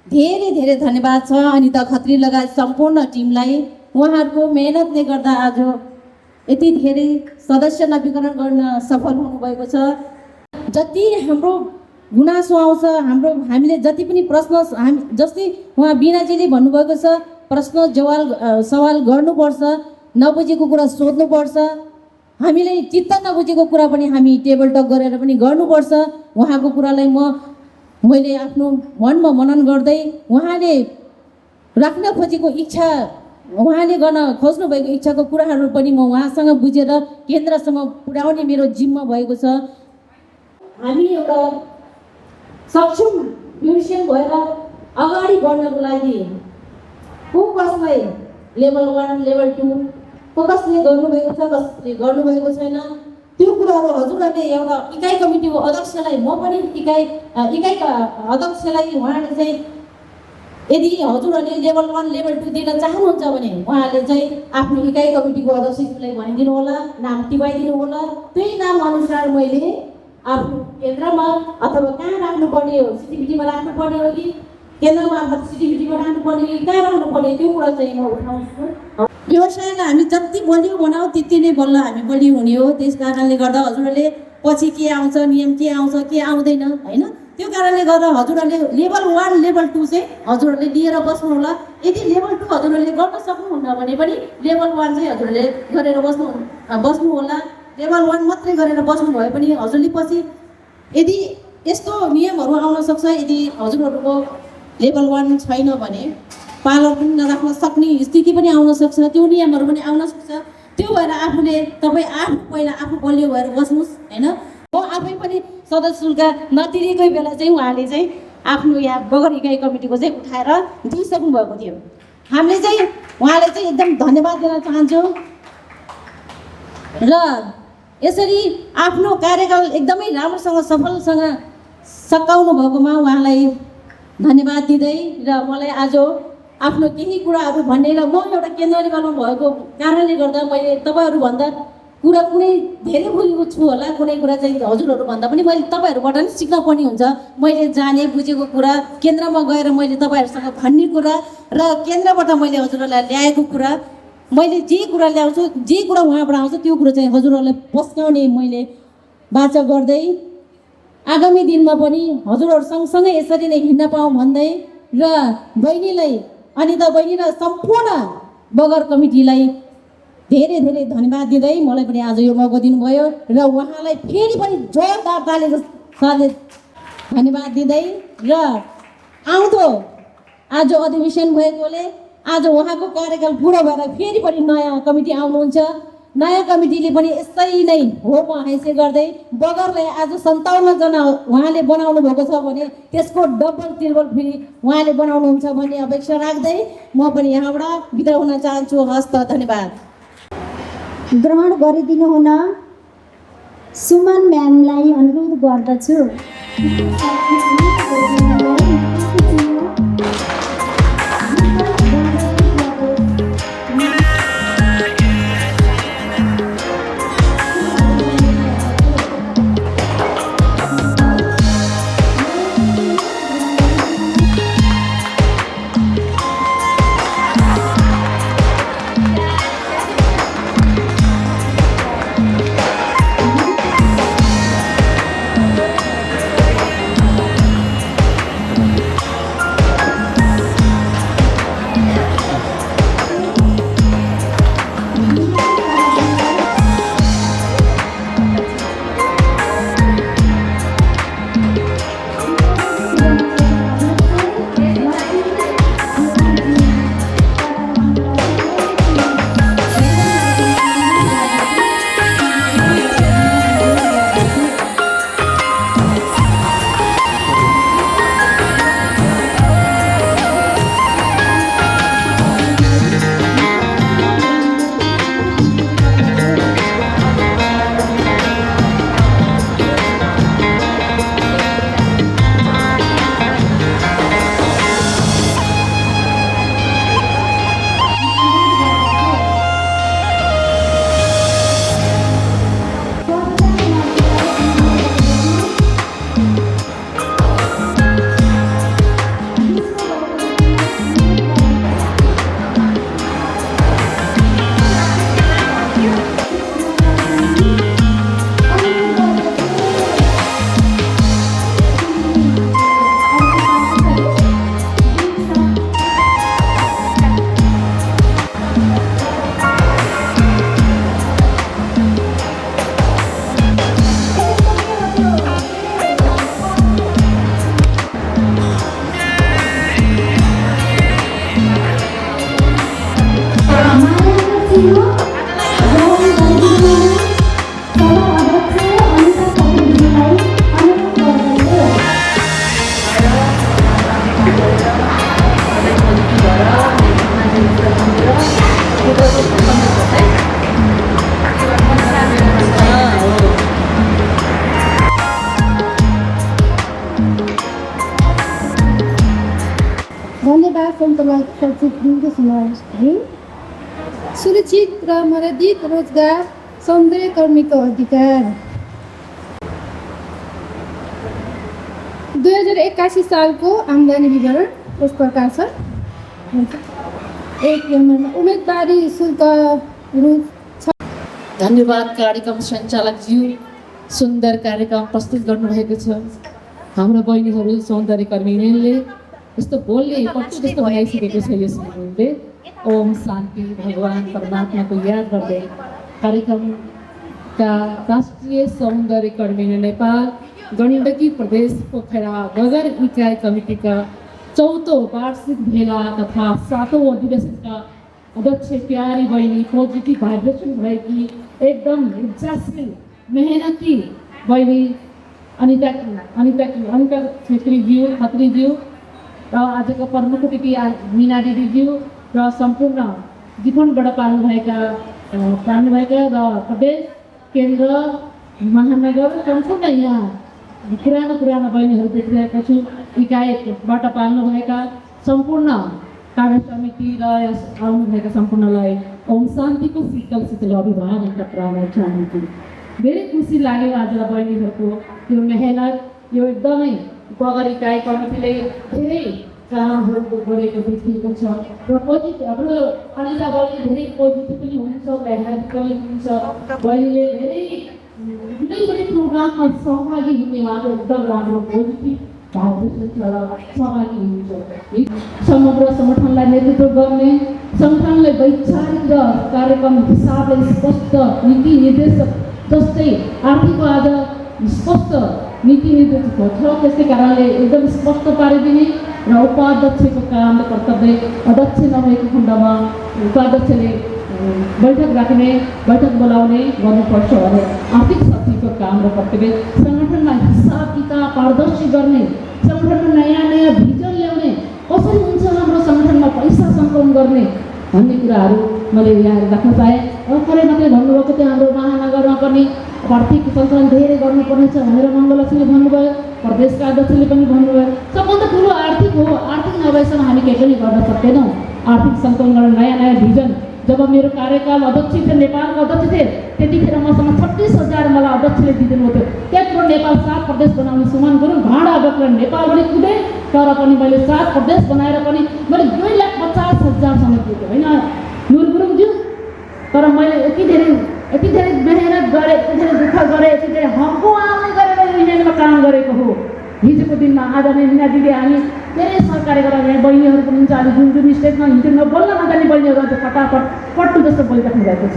धेरै धेरै धन्यवाद छ अनिता खत्री लगायत सम्पूर्ण टिमलाई। उहाँहरूको मेहनतले गर्दा आज यति धेरै सदस्य नवीकरण गर्न सफल हुनुभएको छ। जति हाम्रो गुनासो आउँछ हामीले जति पनि प्रश्न जस्तै उहाँ बिनाजीले भन्नुभएको छ प्रश्न सवाल गर्नुपर्छ, नबुझेको कुरा सोध्नुपर्छ, हामीले चित्त नबुझेको कुरा पनि हामी टेबल टक गरेर पनि गर्नुपर्छ। उहाँको कुरालाई मैले आफ्नो मनमा मनन गर्दै उहाँले राख्न खोजेको इच्छा उहाँले गर्न खोज्नु भएको इच्छाको कुराहरू पनि म उहाँसँग बुझेर केन्द्रसम्म पुर्याउने मेरो जिम्मा भएको छ। हामी एउटा सक्षम ब्युटिसियन भएर अगाडि बढ्नको लागि कसलाई लेभल 1 लेभल 2 कसले गर्नुभएको छ कसले गर्नुभएको छैन त्यो कुराहरू हजुरहरूले एउटा इकाइ कमिटीको अध्यक्षलाई म पनि इकाइका अध्यक्षलाई उहाँले चाहिँ यदि हजुरहरूले लेभल 1 लेभल 2 दिन चाहनुहुन्छ भने उहाँले चाहिँ आफ्नो इकाइ कमिटीको अध्यक्षलाई भनिदिनु होला, नाम टिपाइदिनु होला। त्यही नाम अनुसार मैले आफ्नो केन्द्रमा अथवा कहाँ राख्नुपर्ने हो, सिटिभिटीमा राख्नुपर्ने हो कि केन्द्रमा सिटिभिटीमा राख्नुपर्ने हो कि कहाँ राख्नुपर्ने त्यो कुरा चाहिँ म उठाउँछु। व्यवसायलाई हामी जति बलियो बनाऊ त्यति नै बल्ल हामी बलियो हुने हो। त्यस कारणले गर्दा हजुरहरूले पछि के आउँछ, नियम के आउँछ, के आउँदैन होइन, त्यो कारणले गर्दा हजुरहरूले लेभल 1 लेभल 2 चाहिँ हजुरहरूले लिएर बस्नु होला। यदि लेभल 2 हजुरहरूले गर्न सक्नुहुन्न भने पनि लेभल 1 चाहिँ हजुरहरूले गरेर बस्नु होला। लेभल 1 मात्रै गरेर बस्नु भए पनि हजुरले पछि यदि यस्तो नियमहरू आउन सक्छ, यदि हजुरहरूको लेभल 1 छैन भने पार्लर पनि नराख्न सक्ने स्थिति पनि आउन सक्छ, त्यो नियमहरू पनि आउन सक्छ। त्यो भएर आफूले तपाईँ पहिला आफू बलियो भएर बस्नुहोस् होइन। म आफै पनि सदस्य शुल्क नतिरेकै बेला चाहिँ उहाँले चाहिँ आफ्नो यहाँ बगर इकाइ कमिटीको चाहिँ उठाएर दिइसक्नु भएको थियो। हामीले चाहिँ उहाँले चाहिँ एकदम धन्यवाद दिन चाहन्छौँ र यसरी आफ्नो कार्यकाल एकदमै राम्रोसँग सफलसँग सकाउनु भएकोमा उहाँलाई धन्यवाद दिँदै र मलाई आज आफ्नो केही कुराहरू भन्ने र म एउटा केन्द्र लेभलमा भएको कारणले गर्दा मैले तपाईँहरूभन्दा कुरा कुनै धेरै बुझेको छु होला, कुनै कुरा चाहिँ हजुरहरूभन्दा पनि मैले तपाईँहरूबाट नि सिक्न पर्ने हुन्छ। मैले जाने बुझेको कुरा केन्द्रमा गएर मैले तपाईँहरूसँग भन्ने कुरा र केन्द्रबाट मैले हजुरहरूलाई ल्याएको कुरा, मैले जे कुरा ल्याउँछु जे कुरा उहाँबाट आउँछ त्यो कुरा चाहिँ हजुरहरूलाई पस्काउने मैले वाचा गर्दै आगामी दिनमा पनि हजुरहरू सँगसँगै यसरी नै हिँड्न पाऊँ भन्दै र बहिनीलाई अनिता बहिनी र सम्पूर्ण बगर कमिटीलाई धेरै धेरै धन्यवाद दिँदै मलाई पनि आज यो मौका दिनुभयो र उहाँलाई फेरि पनि जोरदार तालीको साथै धन्यवाद दिँदै र आउँदो आज अधिवेशन भएकोले आज उहाँको कार्यकाल पुरा भएर फेरि पनि नयाँ कमिटी आउनुहुन्छ। नयाँ कमिटीले पनि यस्तै नै होम हैसियत गर्दै बगरलाई आज 57 जना उहाँले बनाउनु भएको छ भने त्यसको डबल ट्रिपल फेरि उहाँले बनाउनुहुन्छ भन्ने अपेक्षा राख्दै म पनि यहाँबाट बिदा हुन चाहन्छु। हस्त धन्यवाद।
ग्रहण गरिदिनु हुन सुमन म्यामलाई अनुरोध गर्दछु। धन्यवाद सन्तमा सचिव समावेश
सुरक्षित र मर्यादित रोजगार सौन्दर्यकर्मीको अधिकार 2081 सालको आम्दानी विवरण यस प्रकार छ। 1 नम्बरमा उम्मेदवारी शुल्क रु।
धन्यवाद कार्यक्रम सञ्चालकज्यू, सुन्दर कार्यक्रम प्रस्तुत गर्नुभएको छ। हाम्रो बहिनीहरू सौन्दर्यकर्मी युनियनले यस्तो बोल्ने पक्ष त्यस्तो बनाइसकेको छ यस मुलुकले। ओम शान्ति भगवान परमात्माको याद गर्दै कार्यक्रमका राष्ट्रिय सौन्दर्यकर्मी युनियन नेपाल गण्डकी प्रदेश पोखरा बगर इकाइ कमिटीका चौथो वार्षिक भेला तथा 7औं अधिवेशनका अध्यक्ष प्यारी बहिनी, पोजिटिभ भाइब्रेसन भएकी एकदम ऊर्जाशील मेहनती बहिनी अनिता छेत्रीज्यू खत्रीज्यू र आजको प्रमुख अतिथि मिना दिदीज्यू र सम्पूर्ण जीवनबाट पाल्नुभएका र प्रदेश केन्द्र महानगर सम्पूर्ण यहाँ पुरानो बहिनीहरू देखिरहेको छु। इकाइबाट पाल्नुभएका सम्पूर्ण कार्य समिति र यस आउनुभएका सम्पूर्णलाई ओम शान्तिको शीतल अभिवादन टक्राउन चाहन्छु। धेरै खुसी लाग्यो आज बहिनीहरूको यो मेहनत, यो एकदमै बगर इकाइ कमिटीले धेरै कामहरू गरेको देखिएको छ र पोजिटिभ हाम्रो अनिता बहिनी धेरै पोजिटिभ पनि हुनुहुन्छ, मेहनत पनि हुनुहुन्छ। बहिनीले धेरै कुनै पनि प्रोग्राममा सहभागी हुने उहाँको एकदम राम्रो पोजिटिभ सहभागी हुनुहुन्छ। समग्र सङ्गठनलाई नेतृत्व गर्ने, सङ्गठनलाई वैचारिक र कार्यक्रम हिसाबले स्पष्ट नीति निर्देशक जस्तै आर्थिक आज स्पष्ट नीति निर्देशक छ, त्यसै कारणले एकदम स्पष्ट पारिदिने र उपाध्यक्षको काम र कर्तव्य अध्यक्ष नभएको खण्डमा उपाध्यक्षले बैठक राख्ने, बैठक बोलाउने गर्नुपर्छ भने आर्थिक सचिवको काम र कर्तव्य सङ्गठनमा हिसाब किताब पारदर्शी गर्ने, सङ्गठनमा नयाँ भिजन ल्याउने, कसरी हुन्छ हाम्रो सङ्गठनमा पैसा सङ्कलन गर्ने भन्ने कुराहरू मैले यहाँ राख्न चाहेँ। भर्खरै मात्रै भन्नुभएको थियो हाम्रो महानगरमा पनि आर्थिक सङ्कलन धेरै गर्नुपर्ने छ भनेर मङ्गलक्ष्मीले भन्नुभयो, प्रदेशका अध्यक्षले पनि भन्नुभयो। सबभन्दा ठुलो आर्थिक हो, आर्थिक नभएसम्म हामी केही पनि गर्न सक्दैनौँ। आर्थिक सङ्कलन गर्न नयाँ भिजन। जब मेरो कार्यकाल अध्यक्ष थिए, नेपालको अध्यक्ष थिए, त्यतिखेर मसँग 36,000 मलाई अध्यक्षले दिइदिनु थियो। त्यत्रो नेपाल 7 प्रदेश बनाउने सुमन गुरुङ भाँडा बोकेर नेपाल पनि कुदे, तर पनि मैले 7 प्रदेश बनाएर पनि मैले 2,50,000 दिएको होइन नुर गुरुङज्यू। तर मैले यति धेरै मेहनत गरेँ, यति धेरै दुःख गरेँ, यति धेरै हम्को आउने गरेर युनियनमा काम गरेको हो। हिजोको दिनमा आज नै मिना दिदी हामी धेरै सरकारी गरेर बहिनीहरू पनि हुन्छ। अहिले जुन स्टेजमा हिजो नबोल्न नजाने बहिनीहरू आज फटाफट पट्टु जस्तो बोलिराख्नु भएको छ।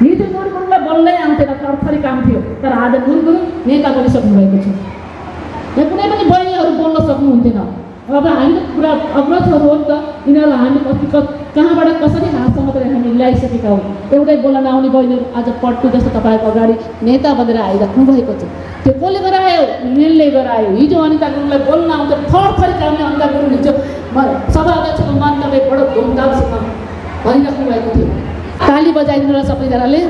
हिजो नुर गुरुङलाई बोल्नै आउँथेन, थरथरी काम थियो, तर आज नुर गुरुङ नेता बनिसक्नु भएको छ। यहाँ कुनै पनि बहिनीहरू बोल्न सक्नुहुन्थेन। अब हामीले पुरा अग्रजहरू हो नि त, यिनीहरूलाई हामी कहाँबाट कसरी हातसम्म त हामी ल्याइसकेका हौँ। एउटै बोल्न नआउने बहिनीहरू आज पट्टु जस्तो तपाईँको अगाडि नेता बनेर आइराख्नु भएको छ। त्यो कसले गरायो? युनियनले गरायो। हिजो अनिता गुरुङलाई बोल्न आउँथ्यो, थरथरी कामले अनिता गुरुङ हिजो सभा अध्यक्षको मन्तव्य बडो धुमधामसँग भनिराख्नु भएको थियो। ताली बजाइदिनु र सबैजनाले।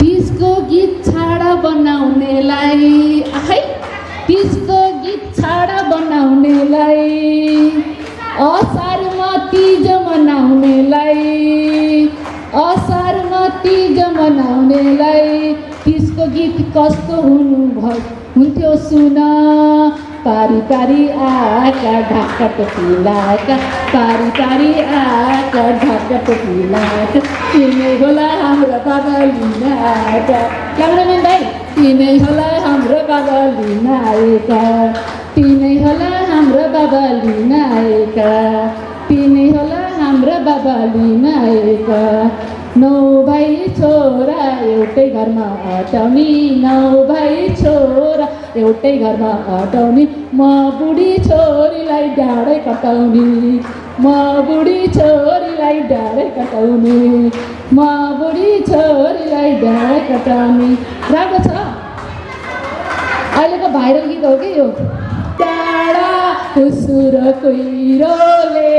त्यसको गीत छाडा बनाउनेलाई, त्यसको गीत छाडा बनाउनेलाई, असारमा तीज मनाउनेलाई, असारमा तीज मनाउनेलाई, त्यसको गीत कस्तो हुन्थ्यो सुन। पारी पारी आका ढाका टोपीलाका, पारी पारी आका ढाका टोपीलाका, तिनै होला हाम्रो बाबा लिनाका। क्यामेराम्यान दाइ, तिनै होला हाम्रो बाबा लिनाएका, तिनै होला हाम्रो बाबा लिनाएका, तिनै होला हाम्रो बाबा लिनाएका। 9 भाइ छोरा एउटै घरमा अटाउने, 9 भाइ छोरा एउटै घरमा अटाउने, म बुढी छोरीलाई डाँडै कटाउने, म बुढी छोरीलाई डाँडै कटाउने, म बुढी छोरीलाई डाँडै कटाउने। राम्रो छ, अहिलेको भाइरल गीत हो कि यो। डाँडा खुसुर कुहिरोले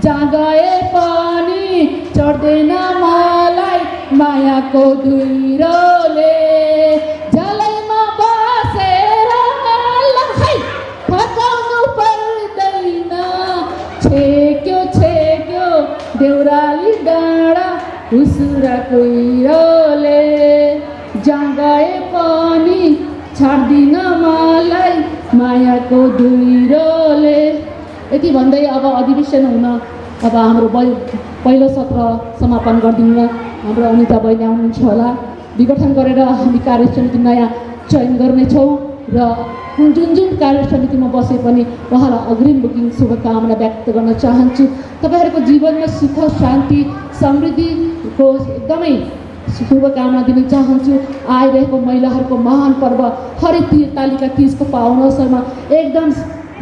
जहाँ गए पनि चढ्दैन मलाई मायाको धुइरोले, झलैमा बसेर फकाउनु पर्दैन, छेक्यो छेक्यो देउराली डाँडा खुसुर कुहिरोले, जहाँ गए पनि छाड्दिन मलाई मायाको धुइरोले। यति भन्दै अब अधिवेशन हुन अब हाम्रो पहिलो सत्र समापन गरिदिनु हाम्रो अनिता बहिनी आउनुहुन्छ होला। विघटन गरेर हामी कार्य समिति नयाँ चयन गर्नेछौँ र जुन कार्य समितिमा बसे पनि उहाँलाई अग्रिम बुकिङ शुभकामना व्यक्त गर्न चाहन्छु। तपाईँहरूको जीवनमा सुख शान्ति समृद्धिको एकदमै
शुभकामना दिन चाहन्छु। आइरहेको महिलाहरूको महान पर्व हरित तालिका तीजको पावन अवसरमा एकदम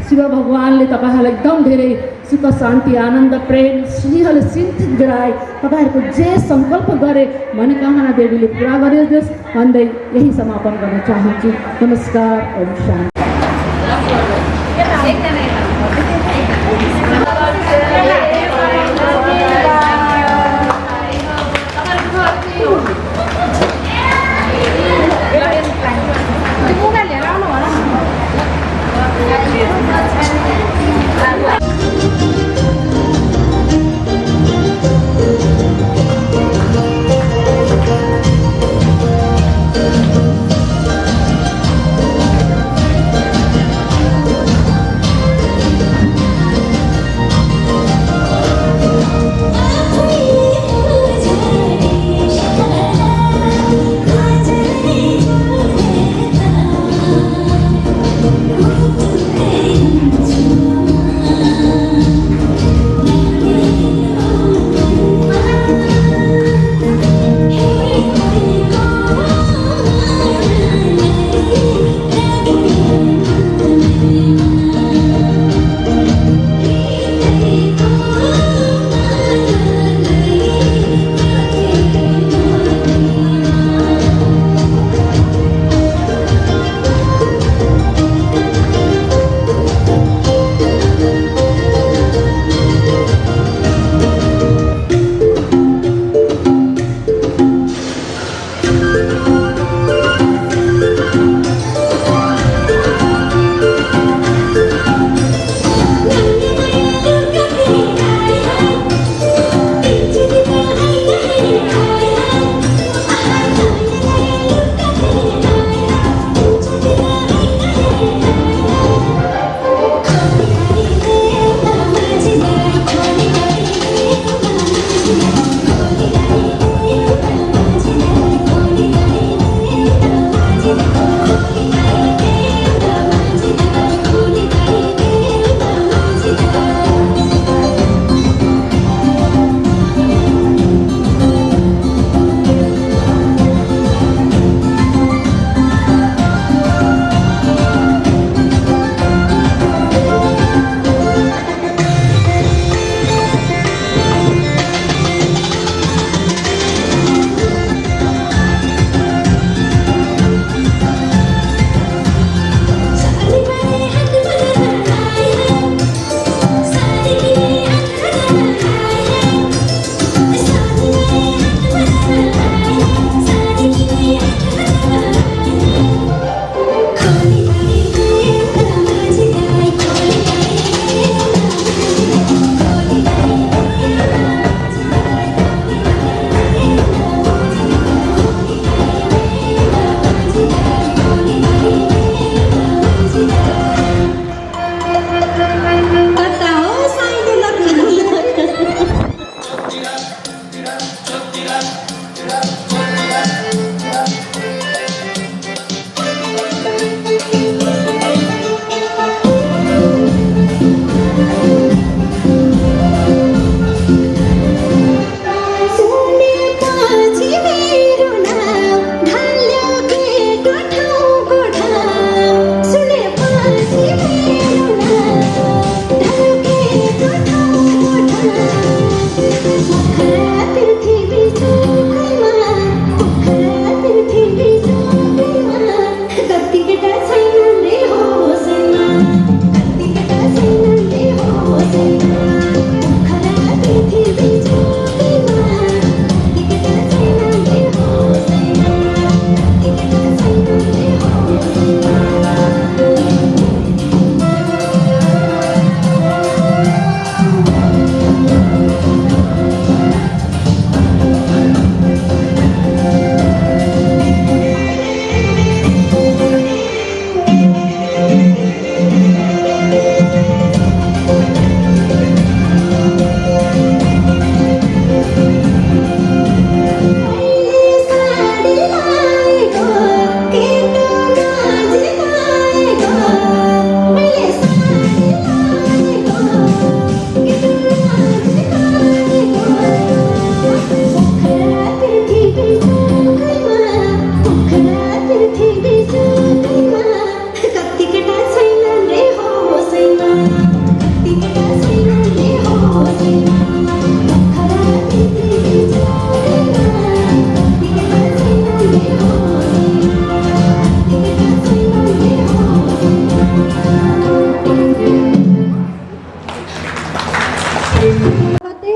शिव भगवानले तपाईँहरूलाई एकदम धेरै सुख शान्ति आनन्द प्रेम स्नेहले सिन्थित गराए तपाईँहरूको जे सङ्कल्प गरे मनोकामना देवीले पुरा गरियोस् भन्दै यही समापन गर्न चाहन्छु। नमस्कार, ओम शान्ति।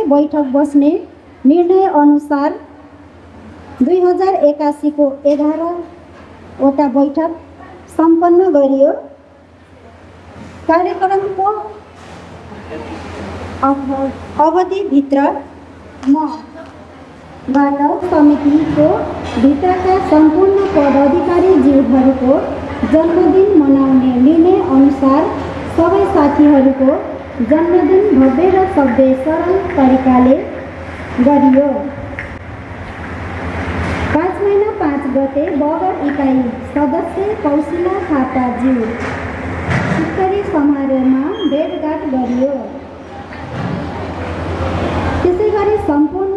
बैठक बस्ने निर्णय अनुसार 2081 को 11वटा बैठक सम्पन्न गरियो। कार्यक्रमको अवधिभित्र बाट समितिको भित्रका सम्पूर्ण पदाधिकारीज्यूहरूको जन्मदिन मनाउने निर्णय अनुसार सबै साथीहरूको जन्मदिन भव्य र सभ्य सरल तरिकाले गरियो। 5 महिना 5 गते बगर इकाइ सदस्य कौशिला थापाज्यू उत्तरी समारोहमा भेटघाट गरियो। त्यसै गरी सम्पूर्ण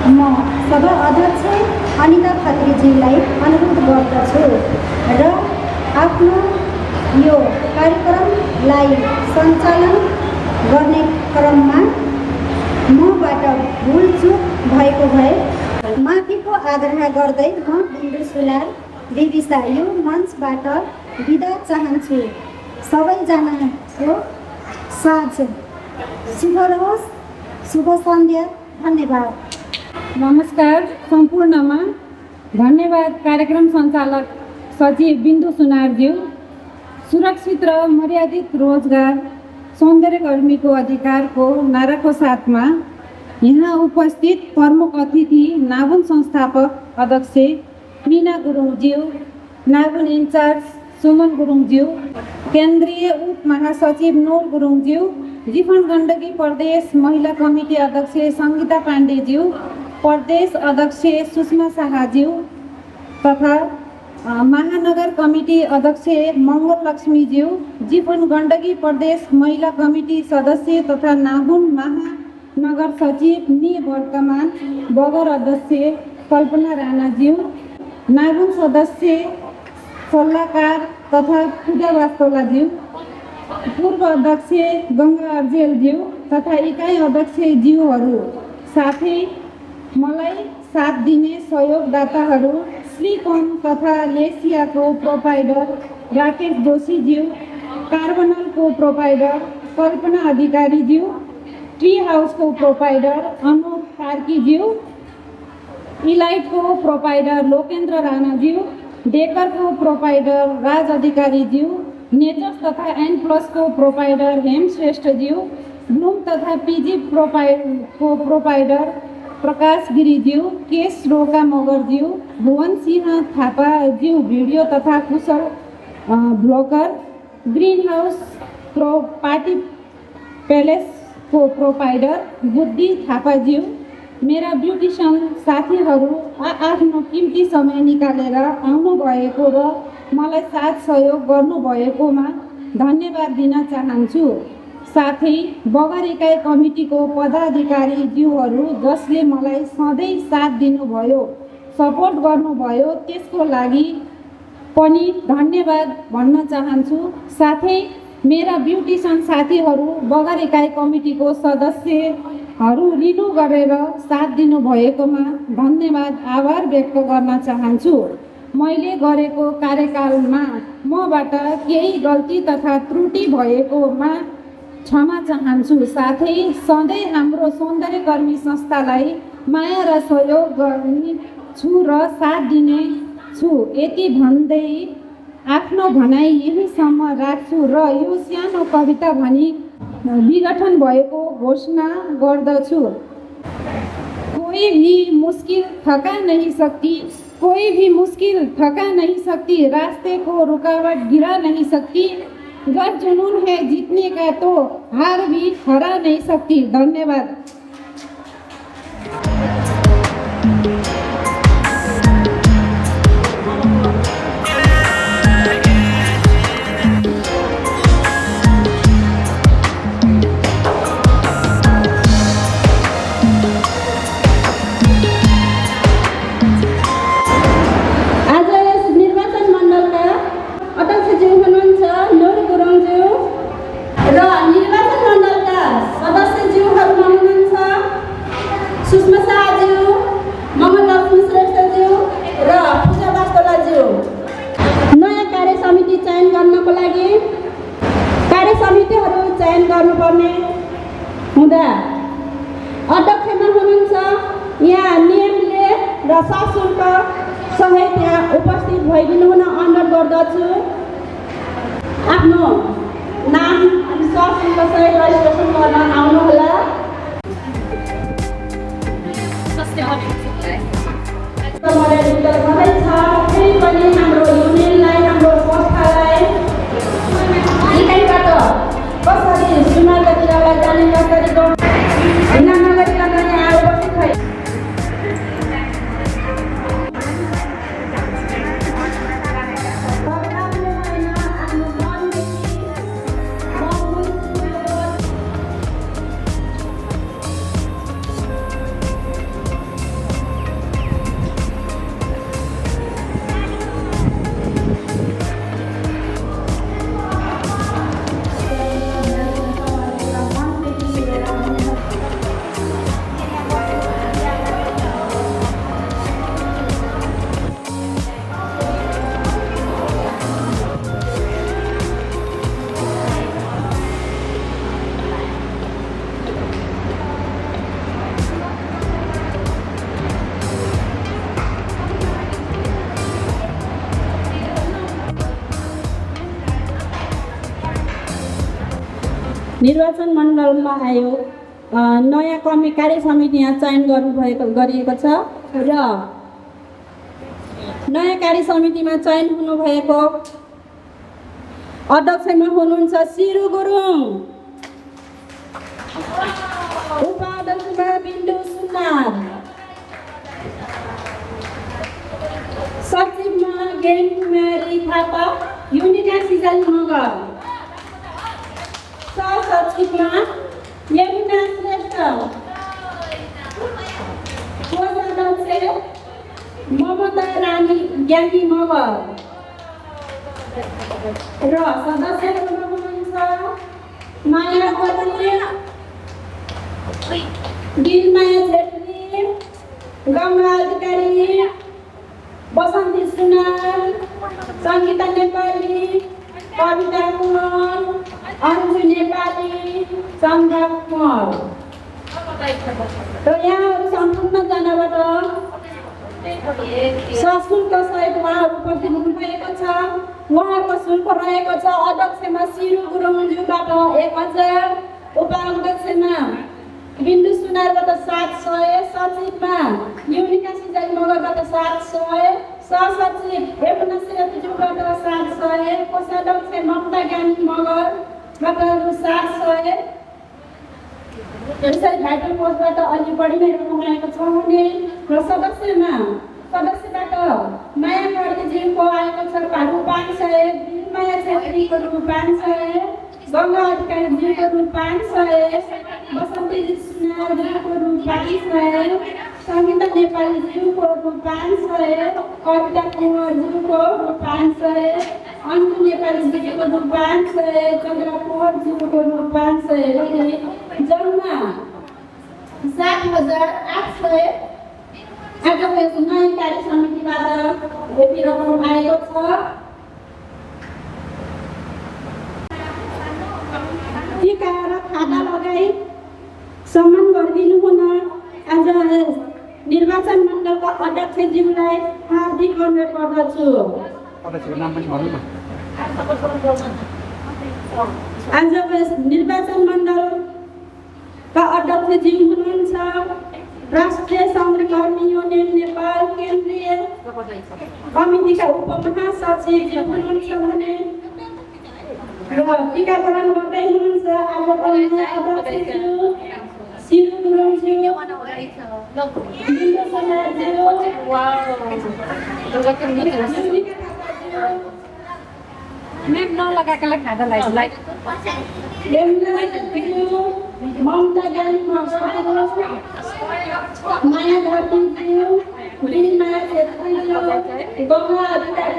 म सभा अध्यक्ष अनिता खत्रीज्यूलाई अनुरोध गर्दछु र आफ्नो यो कार्यक्रमलाई सञ्चालन गर्ने क्रममा मबाट भुलचुक भएको भए माफीको आग्रह गर्दै म बिन्दु सुनार दिविसा यो मञ्चबाट बिदा चाहन्छु। सबैजनाको साँझ शुभ रहोस्। शुभ सन्ध्या। धन्यवाद।
नमस्कार सम्पूर्णमा। धन्यवाद कार्यक्रम सञ्चालक सचिव बिन्दु सुनारज्यू। सुरक्षित र मर्यादित रोजगार सौन्दर्यकर्मीको अधिकारको नाराको साथमा यहाँ उपस्थित प्रमुख अतिथि नागुन संस्थापक अध्यक्ष मीना गुरुङज्यू, नागुन इन्चार्ज सुमन गुरुङज्यू, केन्द्रीय उप महासचिव नूर गुरुङज्यू, जिफन गण्डकी प्रदेश महिला कमिटी अध्यक्ष सङ्गीता पाण्डेज्यू, प्रदेश अध्यक्ष सुषमा शाहज्यू तथा महानगर कमिटी अध्यक्ष मङ्गल लक्ष्मीज्यू, जिफन गण्डकी प्रदेश महिला कमिटी सदस्य तथा नागुन महानगर सचिव निवर्तमान बगर अध्यक्ष कल्पना राणाज्यू, नागुन सदस्य सल्लाहकार तथा पूजा वास्तोलाज्यू, पूर्व अध्यक्ष गङ्गा अर्जेलज्यू तथा इकाइ अध्यक्षज्यूहरू, साथै मलाई साथ दिने सहयोगदाताहरू श्रीकोम तथा लेसियाको प्रोपाइडर राकेश जोशीज्यू, कार्बनलको प्रोपाइडर कल्पना अधिकारीज्यू, ट्री हाउसको प्रोपाइडर अनुप कार्कीज्यू, इलाइटको प्रोपाइडर लोकेन्द्र राणाज्यू, डेकरको प्रोपाइडर राज अधिकारीज्यू, नेचर्स तथा एन प्लसको प्रोपाइडर हेम श्रेष्ठज्यू, ब्लुम तथा पिजी प्रोपाइडर प्रकाश गिरिज्यू, केश रोका मगरज्यू, भुवन सिंह थापाज्यू भिडियो तथा कुशल ब्लगर, ग्रिन हाउस पार्टी प्यालेसको प्रोपाइडर बुद्धि थापाज्यू, मेरा ब्युटिसियन साथीहरू आफ्नो किम्ती समय निकालेर आउनुभएको र मलाई साथ सहयोग गर्नुभएकोमा धन्यवाद दिन चाहन्छु। साथै बगर इकाइ कमिटीको पदाधिकारीज्यूहरू जसले मलाई सधैँ साथ दिनुभयो, सपोर्ट गर्नुभयो, त्यसको लागि पनि धन्यवाद भन्न चाहन्छु। साथै मेरा ब्युटिसियन साथीहरू, बगर इकाइ कमिटीको सदस्यहरू रिन्यू गरेर साथ दिनुभएकोमा धन्यवाद, आभार व्यक्त गर्न चाहन्छु। मैले गरेको कार्यकालमा मबाट केही गल्ती तथा त्रुटि भएकोमा क्षमा चाहन्छु। साथै सधैँ हाम्रो सौन्दर्यकर्मी संस्थालाई माया र सहयोग गर्ने छु र साथ दिने छु। यति भन्दै आफ्नो भनाइ यहीसम्म राख्छु र यो सानो कविता भनी विघटन भएको घोषणा गर्दछु। कोई भी मुश्किल थका नहीं सकती, कोई भी मुश्किल थका नहीं सकती, रास्ते को रुकावट गिरा नहीं सकती, गर जुनून है जीतने का तो हार भी हरा नहीं सकती। धन्यवाद। गर्नुपर्ने हुँदा अध्यक्षमा हुनुहुन्छ यहाँ नियमले र सशुल्क सहित यहाँ उपस्थित भइदिनु हुन अनुरोध गर्दछु। आफ्नो नाम अनि सशुल्क सहित रजिस्ट्रेसन गर्न आउनुहोला। फेरि पनि हाम्रो युनियनलाई, हाम्रो संस्थालाई इकाइबाट कसरी चुनावतिर जाने कसरी हिँड्न नगरिकन यहाँ उपस्थित भए निर्वाचन मण्डलमा आयो। नयाँ कार्य समिति यहाँ चयन गरिएको छ र नयाँ कार्य समितिमा चयन हुनुभएको अध्यक्षमा हुनुहुन्छ सिरु गुरुङ, उपाध्यक्षमा बिन्दु सुनार, सचिवमा ज्ञानकुमारी थापा, युनिका सिजाल मगर, सहसचिवमा यमुना श्रेष्ठ, कोषाध्यक्ष ममता रानी ज्ञानी मगर र सदस्यहरूमा हुनुहुन्छ माया बर्ने, दिलमाया छेत्री, गङ्गा अधिकारी, बसन्ती सुनार, सङ्गीता नेपाली, कविता कुमार, अन्जु नेपाली, चन्द्र कुमार र यहाँहरू सम्पूर्णजनाबाट सशुल्क सहयोग उहाँहरू उपस्थित हुनुभएको छ। उहाँहरूको शुल्क रहेको छ अध्यक्षमा सिरु गुरुङज्यूबाट 1000, उपाध्यक्षमा बिन्दु सुनारबाट 700, सचिवमा युनिका सिजाली मगरबाट 700, सहसचिव यमुना श्रेष्ठज्यूबाट 700, कोषाध्यक्ष ममता ज्ञानी मगरबाट 700, यसरी भाइटल पोस्टबाट अलि बढी नै रहनुभएको छ भने र सदस्यबाट माया कर्दीज्यूको आएको छ 500, दिलमाया छेत्रीको 500, गङ्गा अधिकारीज्यूको रु 500, बसन्ती सुनारज्यूको रु 500, सङ्गीता नेपालीज्यूको रु 500, कविता कुँवरज्यूको रु 500, अन्जु नेपालीज्यूको रु 500, चन्द्र कुँवरज्यूको रु 500, जम्मा 7,800 आजको यस नयाँ कार्य समितिबाट यति रकम आएको छ। टिका र खाता लगाई सम्मान गरिदिनु हुन आज निर्वाचन मण्डलका अध्यक्षज्यूलाई हार्दिक अनुरोध गर्दछु। आजको यस निर्वाचन मण्डलका अध्यक्षज्यू हुनुहुन्छ राष्ट्रिय सङ्घकर्मी युनियन नेपाल केन्द्रीय कमिटीका उपमहासचिव हुनुहुन्छ भने र टीकाकरण गर्दै हुनुहुन्छ आजको अध्यक्षज्यू सिरु गुरुङज्यू, बिन्दु समाजज्यू,
मैम नलगाएकोलाई खाँदा लाइट
ममता ज्ञानी माया घरज्यू, बिनमा छेत्रीज्यू, गङ्गा अधिकारी,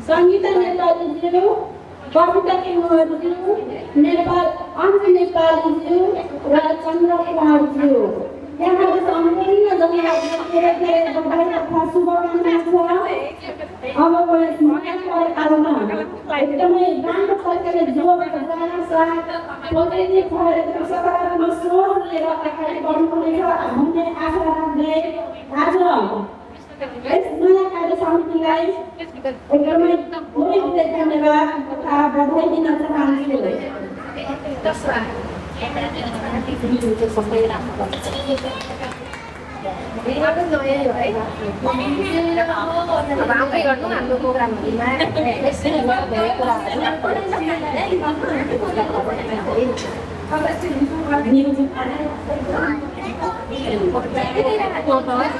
सङ्गीता नेपालीज्यू, कविता कुँवरज्यू, नेपाल अन्जु नेपालीज्यू र चन्द्र कुँवरज्यू, यहाँको सम्पूर्ण जनतालाई धेरै धेरै बधाई तथा शुभकामना छ। अब यस कार्यकालमा एकदमै राम्रो प्रकारले जोडेर जान साथ पोजिटिभ भएर सकारात्मक सोच लिएर अगाडि बढ्नुहुनेछ भन्ने आशा राख्दै आज यस नयाँ कार्य समितिलाई एकदमै धेरै धन्यवाद तथा बधाई दिन चाहन्छु।
आफै गर्नु हाम्रो प्रोग्रामहरूमा धेरै कुराहरू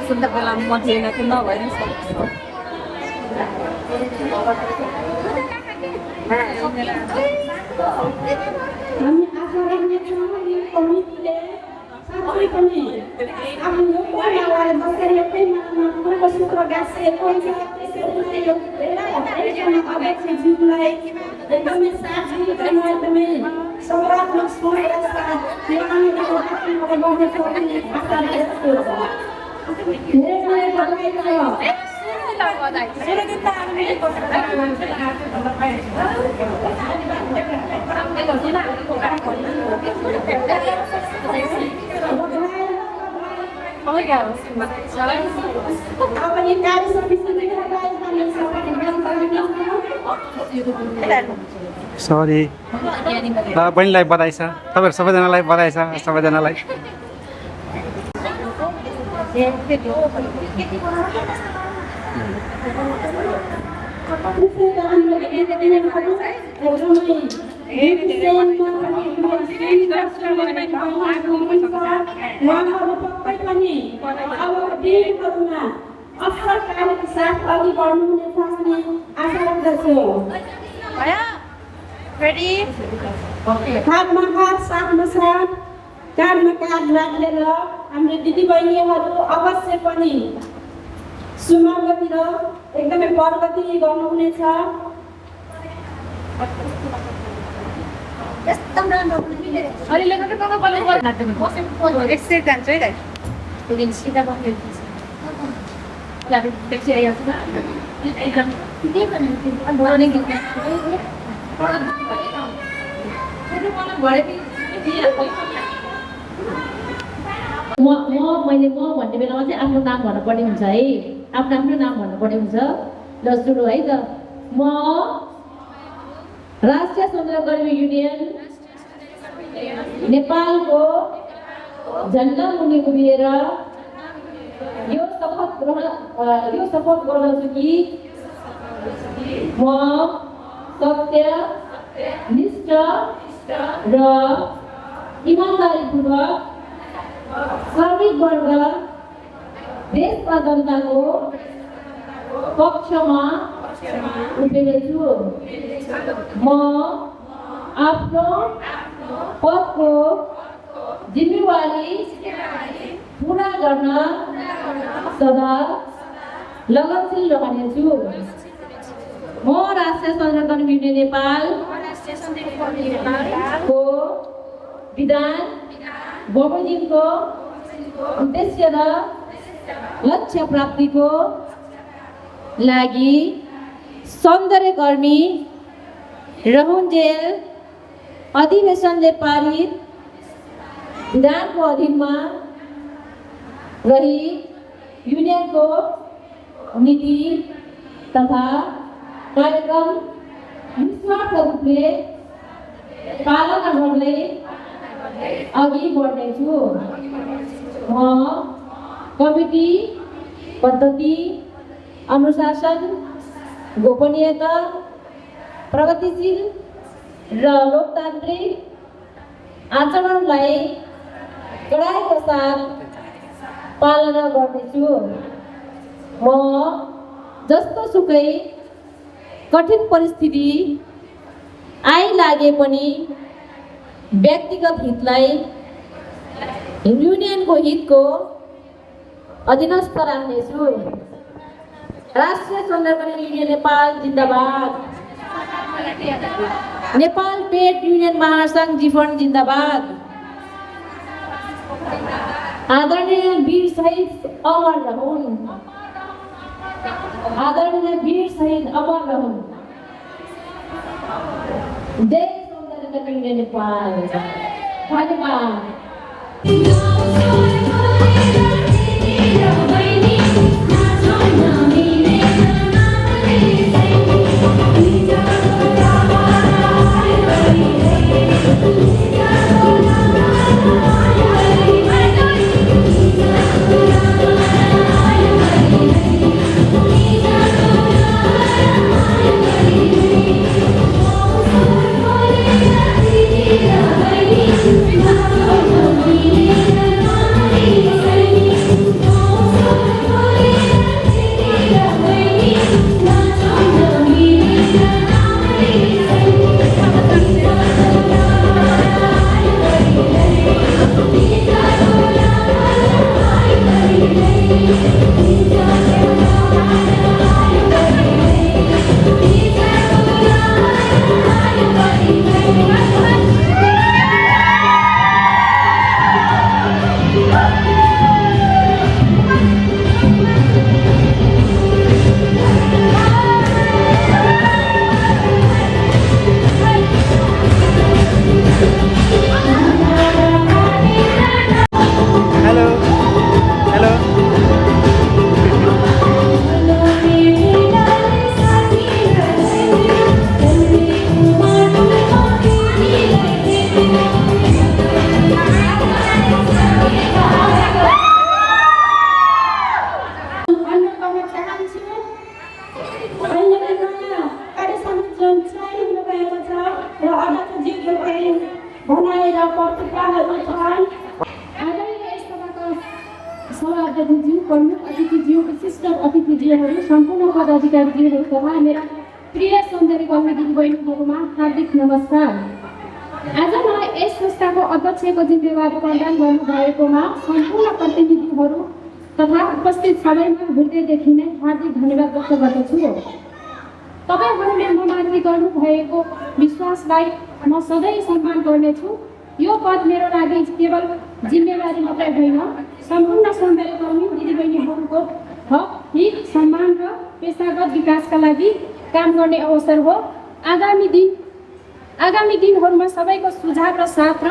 शुद्ध बेलामा मथिएन कि नभएर
हामी आशा राख्नेछौँ यो कमिटीले साँच्चै पनि आफ्नो कुरालाई बसेर एउटै माटोमा सूत्र गाँसिएको हुन्छ। त्यसरी नै यो एकजना अध्यक्षज्यूलाई एकदमै साथ दिइकन एकदमै सकारात्मक सोचका साथ यो कमिटीको कामहरू गर्ने सक्ने आशा राखेको छ। धेरै धेरै बधाई छ।
सरी ल बहिनीलाई बधाई छ, तपाईँहरू सबैजनालाई बधाई छ। सबैजनालाई
असल कार्यको साथ अघि बढ्नुहुनेछ भन्ने आशा राख्दछु। हातमा हात साथमा साथ काँधमा काँध राखेर हाम्रो दिदीबहिनीहरू अवश्य पनि सुमार्गतिर एकदमै प्रगति गर्नुहुनेछ।
मैले भन्ने बेलामा चाहिँ आफ्नो नाम भन्नुपर्ने हुन्छ है, आफ्नो नाम भन्नुपर्ने हुन्छ। ल सुरु है त। म राष्ट्रिय सङ्घकर्मी युनियन नेपालको झन्डा मुनि उभिएर यो शपथ गर्दछु कि म सत्य, निष्ठ र इमानदारीपूर्वक श्रमिक वर्ग, देश र जनताको पक्षमा उभिनेछु म आफ्नो पदको जिम्मेवारी पुरा गर्न सदा लगनशील रहनेछु। म राष्ट्रिय संरक्षण युनियन नेपालको विधान बमोजिमको उद्देश्य र लक्ष्य प्राप्तिको लागि सौन्दर्यकर्मी रहन्जेल अधिवेशनले पारित विधानको अधीनमा रही युनियनको नीति तथा कार्यक्रम निस्वार्थ रूपले पालना गर्दै अघि बढ्नेछु। म कमिटी पद्धति अनुशासन गोपनीयता प्रगतिशील र लोकतान्त्रिक आचरणलाई कडाइका साथ पालना गर्नेछु। म जस्तो सुकै कठिन परिस्थिति आइलागे पनि व्यक्तिगत हितलाई युनियनको हितको अधीनस्थ राख्नेछु। राष्ट्रिय संरक्षण युनियन नेपाल जिन्दाबाद। नेपाल ट्रेड युनियन महासंघ जीवन जिन्दाबाद। आदरणीय वीर शहीद अमर रहून्। आदरणीय वीर शहीद अमर रहून्। जय संरक्षण युनियन नेपाल। धन्यवाद।
सम्पूर्ण पदाधिकारीज्यूहरू तथा मेरा प्रिय सौन्दर्यकर्मी दिदीबहिनीहरूमा हार्दिक नमस्कार। आज मलाई यस संस्थाको अध्यक्षको जिम्मेवारी प्रदान गर्नुभएकोमा सम्पूर्ण प्रतिनिधिहरू तथा उपस्थित सबैमा हृदयदेखि नै हार्दिक धन्यवाद व्यक्त गर्दछु। तपाईँहरूले ममाथि गर्नुभएको विश्वासलाई म सधैँ सम्मान गर्नेछु। यो पद मेरो लागि केवल जिम्मेवारी मात्रै होइन, सम्पूर्ण सौन्दर्यकर्मी दिदीबहिनीहरूको हक, हित, सम्मान र पेसागत विकासका लागि काम गर्ने अवसर हो। आगामी दिनहरूमा सबैको सुझाव र साथ र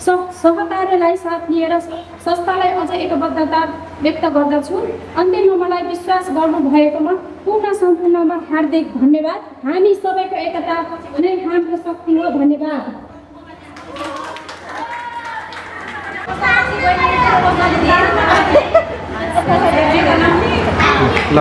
सहकार्यलाई साथ लिएर संस्थालाई अझ एकबद्धता व्यक्त गर्दछु। अन्त्यमा मलाई विश्वास गर्नुभएकोमा पूर्ण सम्पूर्णमा हार्दिक धन्यवाद। हामी सबैको एकता नै हाम्रो शक्ति हो। धन्यवाद।
ल